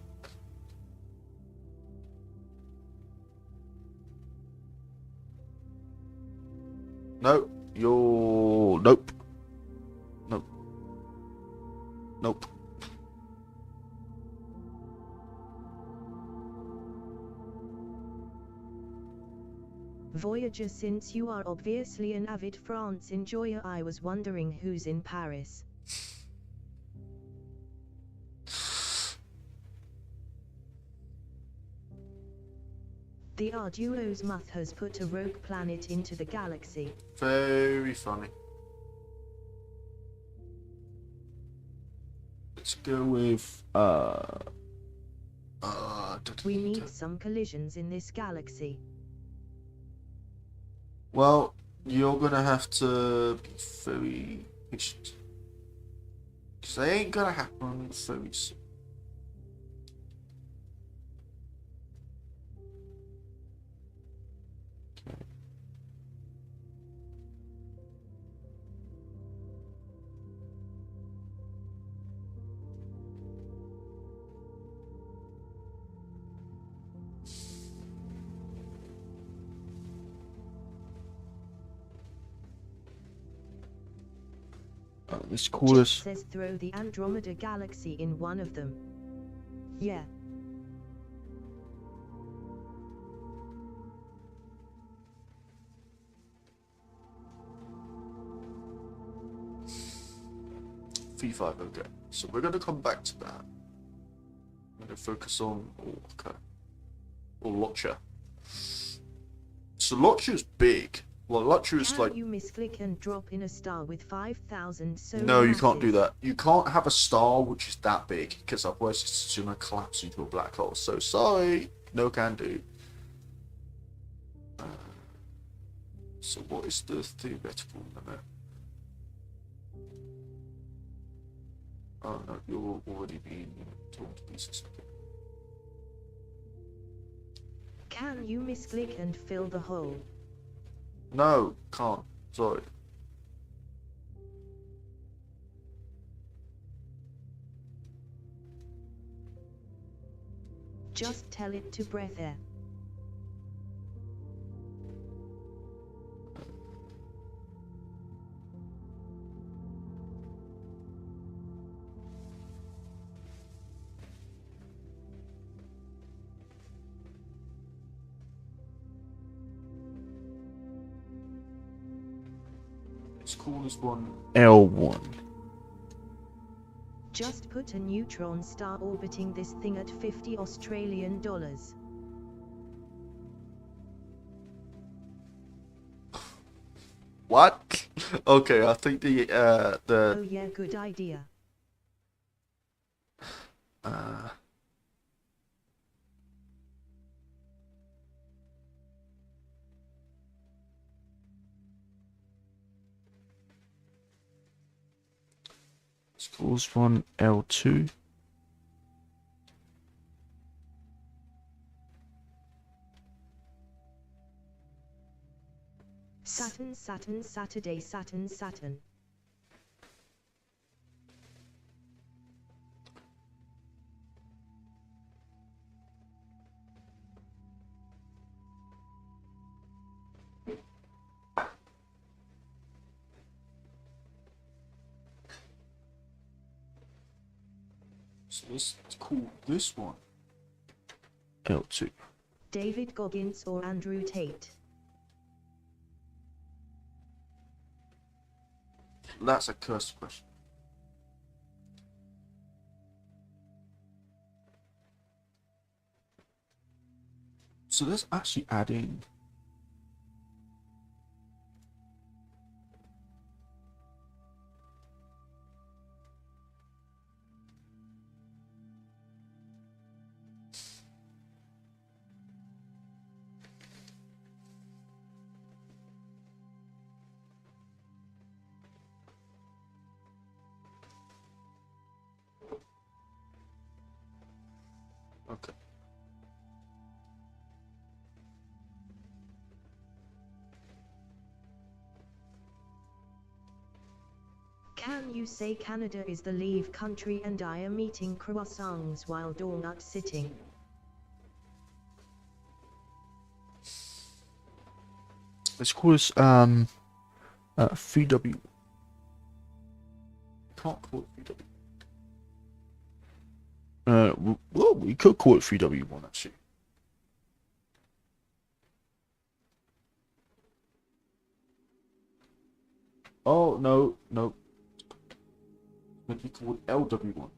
No, you're nope. Nope. Voyager, since you are obviously an avid France enjoyer, I was wondering who's in Paris. The Arduo's Muth has put a rogue planet into the galaxy. Very funny. Let's go with We need some collisions in this galaxy. Well, you're gonna have to be very patient, because they ain't gonna happen very soon. Let's call Jeff this. says throw the Andromeda Galaxy in one of them. Yeah. V5, okay. So we're gonna come back to that. I'm gonna focus on Orca. Or Lotcha. So Lotru's big. Well, Lotru's Can like... you misclick and drop in a star with 5,000 solar No, you can't do masses? that. You can't have a star which is that big, because otherwise it's just gonna collapse into a black hole. So sorry, no can do. So what is the theoretical limit? Oh no, you're already being torn to pieces. Can you misclick and fill the hole? No, can't. Sorry. Just tell it to breathe air. Let's call this one L1. Just put a neutron star orbiting this thing at $50 Australian. What? Okay, I think the Oh yeah, good idea. let's call this one L2. Saturn, Saturn, Saturday, Saturn, Saturn. So let's call this one L2. David Goggins or Andrew Tate? That's a cursed question. So let's actually add in. Okay. Can you say Canada is the leave country and I am eating croissants while donut sitting? Let's call this 3W. Can't call it 3W. Well, we could call it 3W1 actually. Oh no, no. Would be called LW1.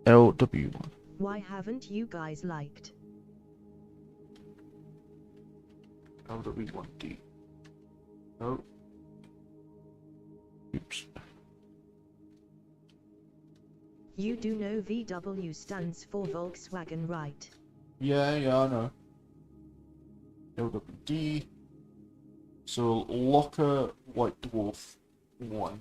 LW1. Why haven't you guys liked? LW1D. Oh. Oops. You do know VW stands for Volkswagen, right? Yeah, I know. LWD. So Locker White Dwarf 1.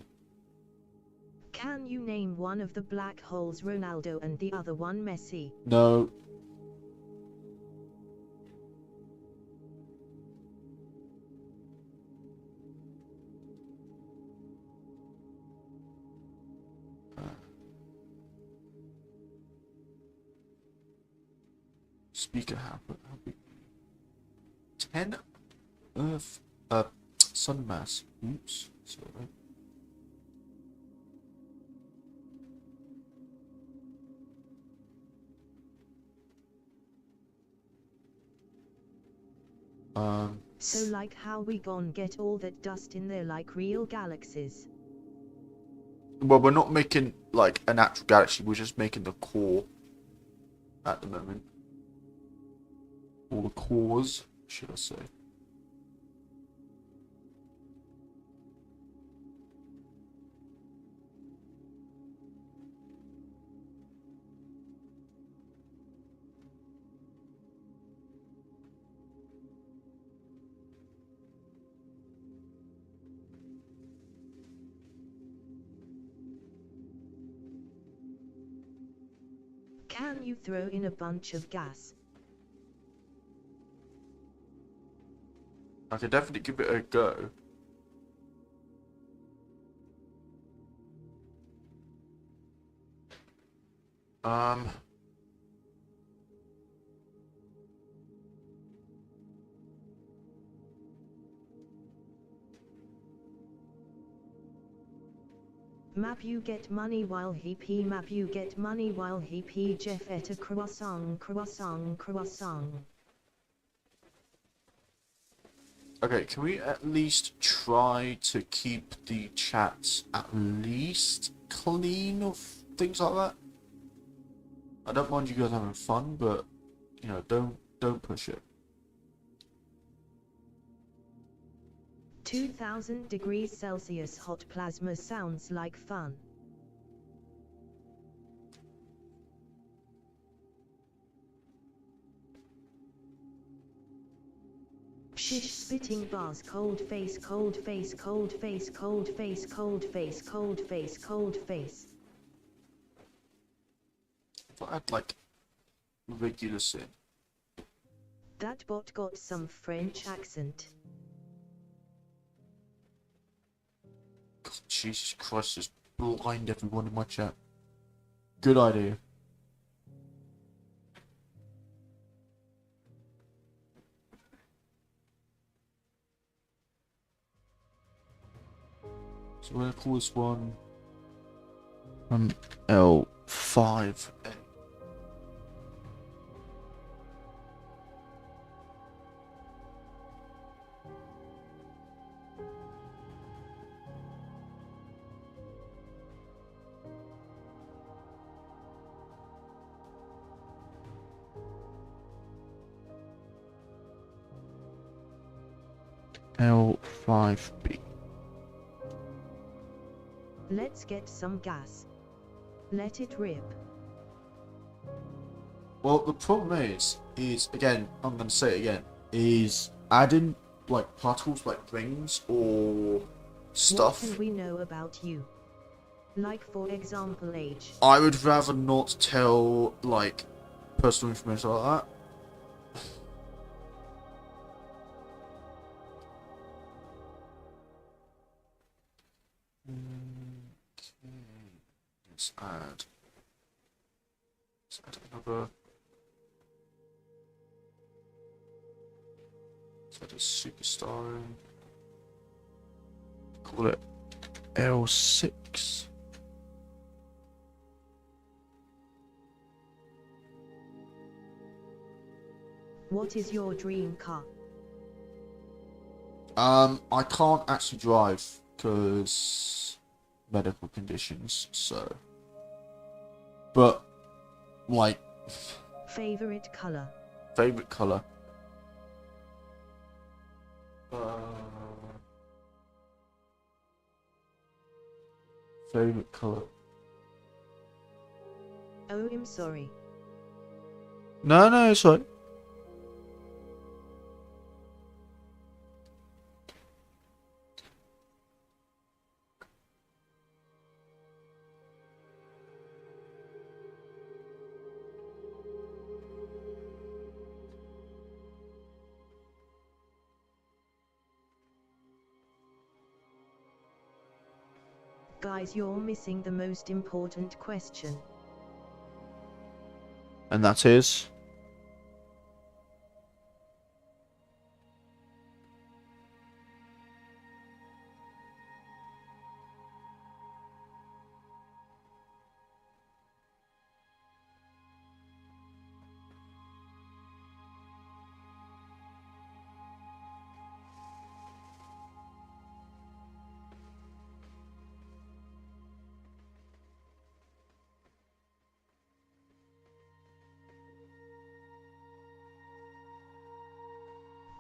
Can you name one of the black holes Ronaldo and the other one Messi? No. Speaker happen. 10 Earth sun mass. Oops. Sorry. So like how we gon' get all that dust in there like real galaxies? Well, we're not making like an actual galaxy, we're just making the core. at the moment. Or the cause, should I say. Can you throw in a bunch of gas? I could definitely give it a go. Um... Map you get money while he pee, map you get money while he pee, Jeff et a croissant, croissant, croissant. Okay, can we at least try to keep the chats at least clean of things like that? I don't mind you guys having fun, but you know, don't push it. 2000 degrees Celsius hot plasma sounds like fun. Shish spitting bars, cold face, cold face, cold face, cold face, cold face, cold face, cold face. If I had like regular sin. That bot got some French accent. God, Jesus Christ, just blind everyone in my chat. Good idea. So we're gonna call this one L5A. L5B. Let's get some gas. Let it rip. Well, the problem is again, I'm gonna say it again, is adding like particles like rings or stuff. What can we know about you? Like for example age. I would rather not tell like personal information like that. Okay. Let's add another. Let's add a superstar in. Call it L6. What is your dream car? I can't actually drive because medical conditions, so. But, like. Favorite color? Favorite color? Favorite color? Oh, I'm sorry. No, it's right. Guys, you're missing the most important question. And that is?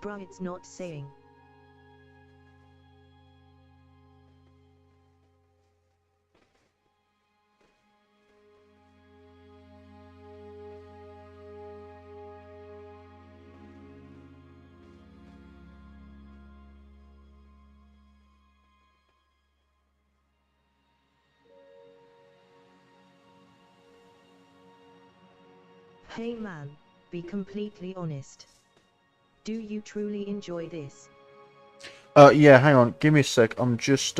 Bruh, it's not saying. Hey man, be completely honest. Do you truly enjoy this? Yeah, hang on. Give me a sec. I'm just,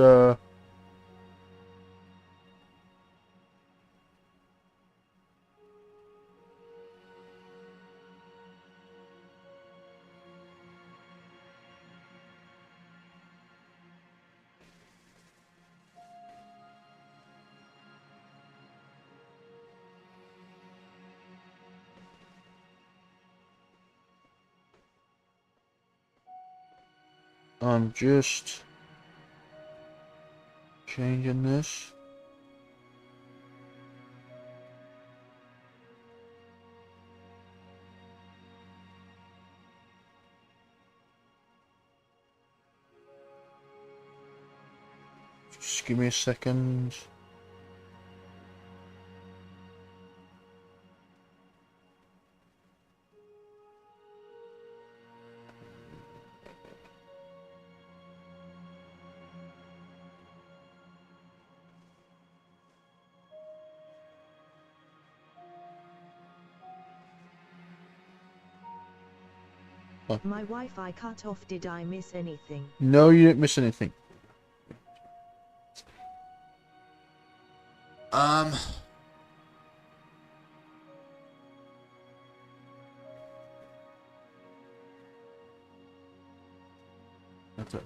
changing this. Just give me a second. My Wi-Fi cut off. Did I miss anything? No, you didn't miss anything. Okay.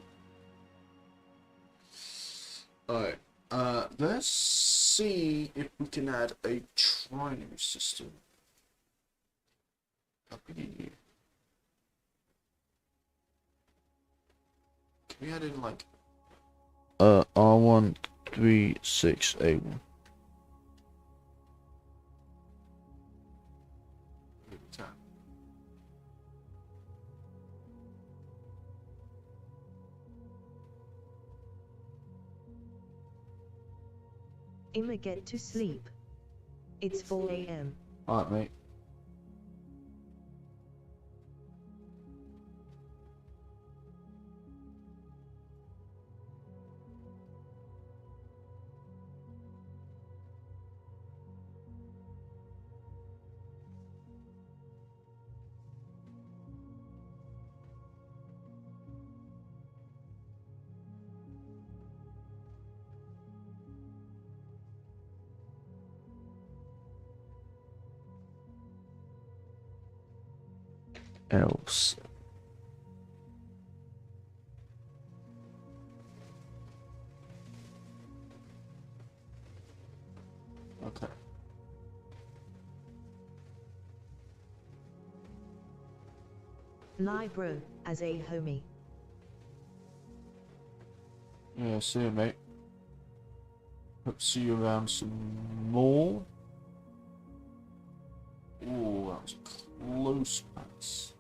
Alright. Let's see if we can add a trinary system. Can we add in like R136A1? I'ma get to sleep. It's 4 AM. Alright, mate. Else. Okay. Lie bro, as a homie. Yeah, see you, mate. Hope to see you around some more. Oh, that was close pass.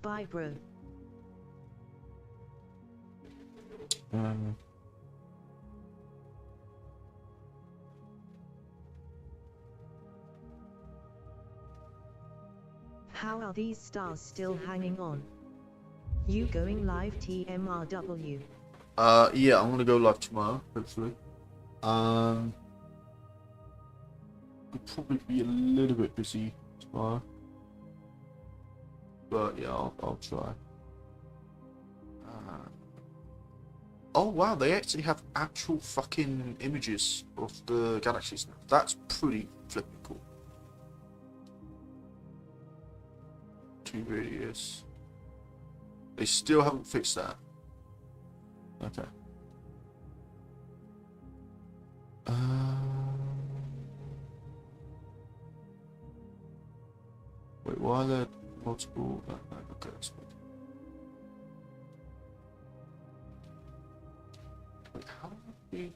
Bye bro. Um, How are these stars still hanging on? You going live TMRW? yeah, I'm gonna go live tomorrow, hopefully. Could probably be a little bit busy tomorrow, but yeah, I'll try. Oh wow, they actually have actual fucking images of the galaxies now. That's pretty flippin' cool. 2 radius. They still haven't fixed that. Okay. Wait, why are there multiple? Okay, that's good. Wait, how do we...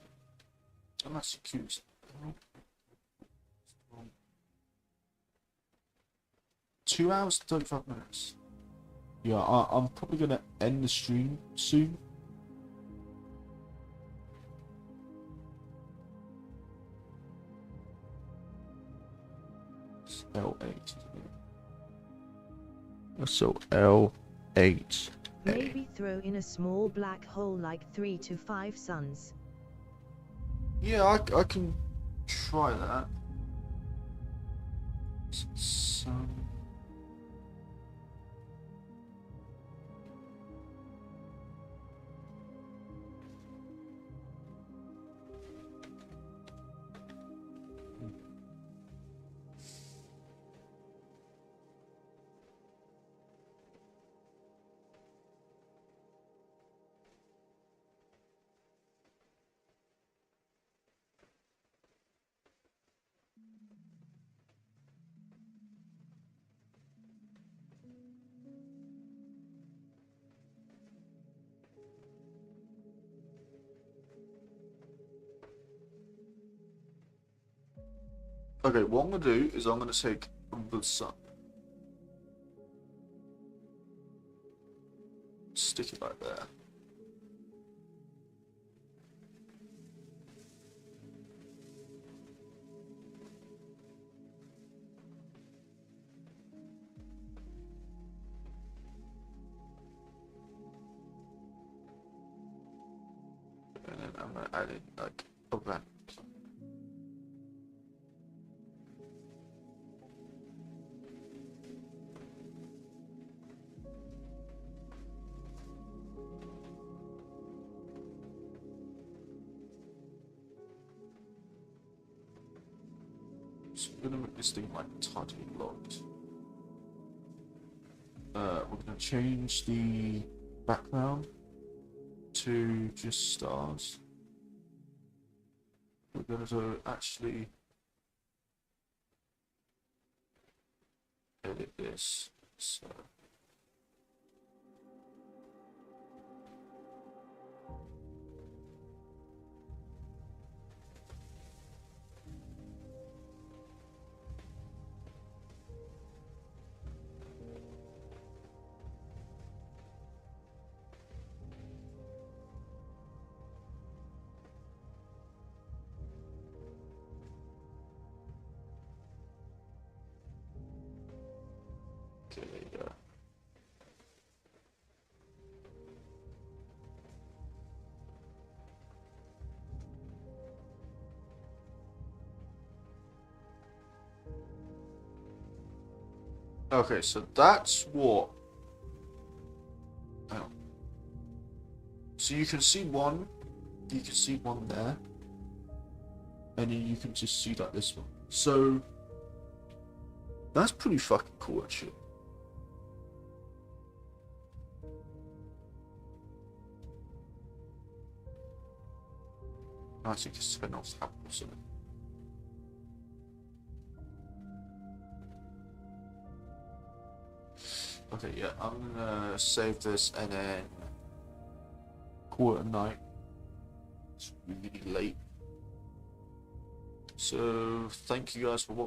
I'm actually curious. 2 hours, 35 minutes. Yeah, I'm probably gonna end the stream soon. It's L8, isn't it? So L8. Maybe throw in a small black hole like 3 to 5 suns. Yeah, I can try that. Sun. Okay, what I'm gonna do is I'm gonna take the sun. Stick it right there. And then I'm gonna add in like a random planet. So we're gonna make this thing like tightly locked. We're gonna change the background to just stars. We're gonna do actually edit this. So okay, there you go. Okay, so that's what. Hang on. So you can see one there, and then you can just see like this one. So that's pretty fucking cool, actually. Nice, you can spin off the apple or something. Okay, yeah, I'm gonna save this and then call it a night. It's really late. So, thank you guys for watching.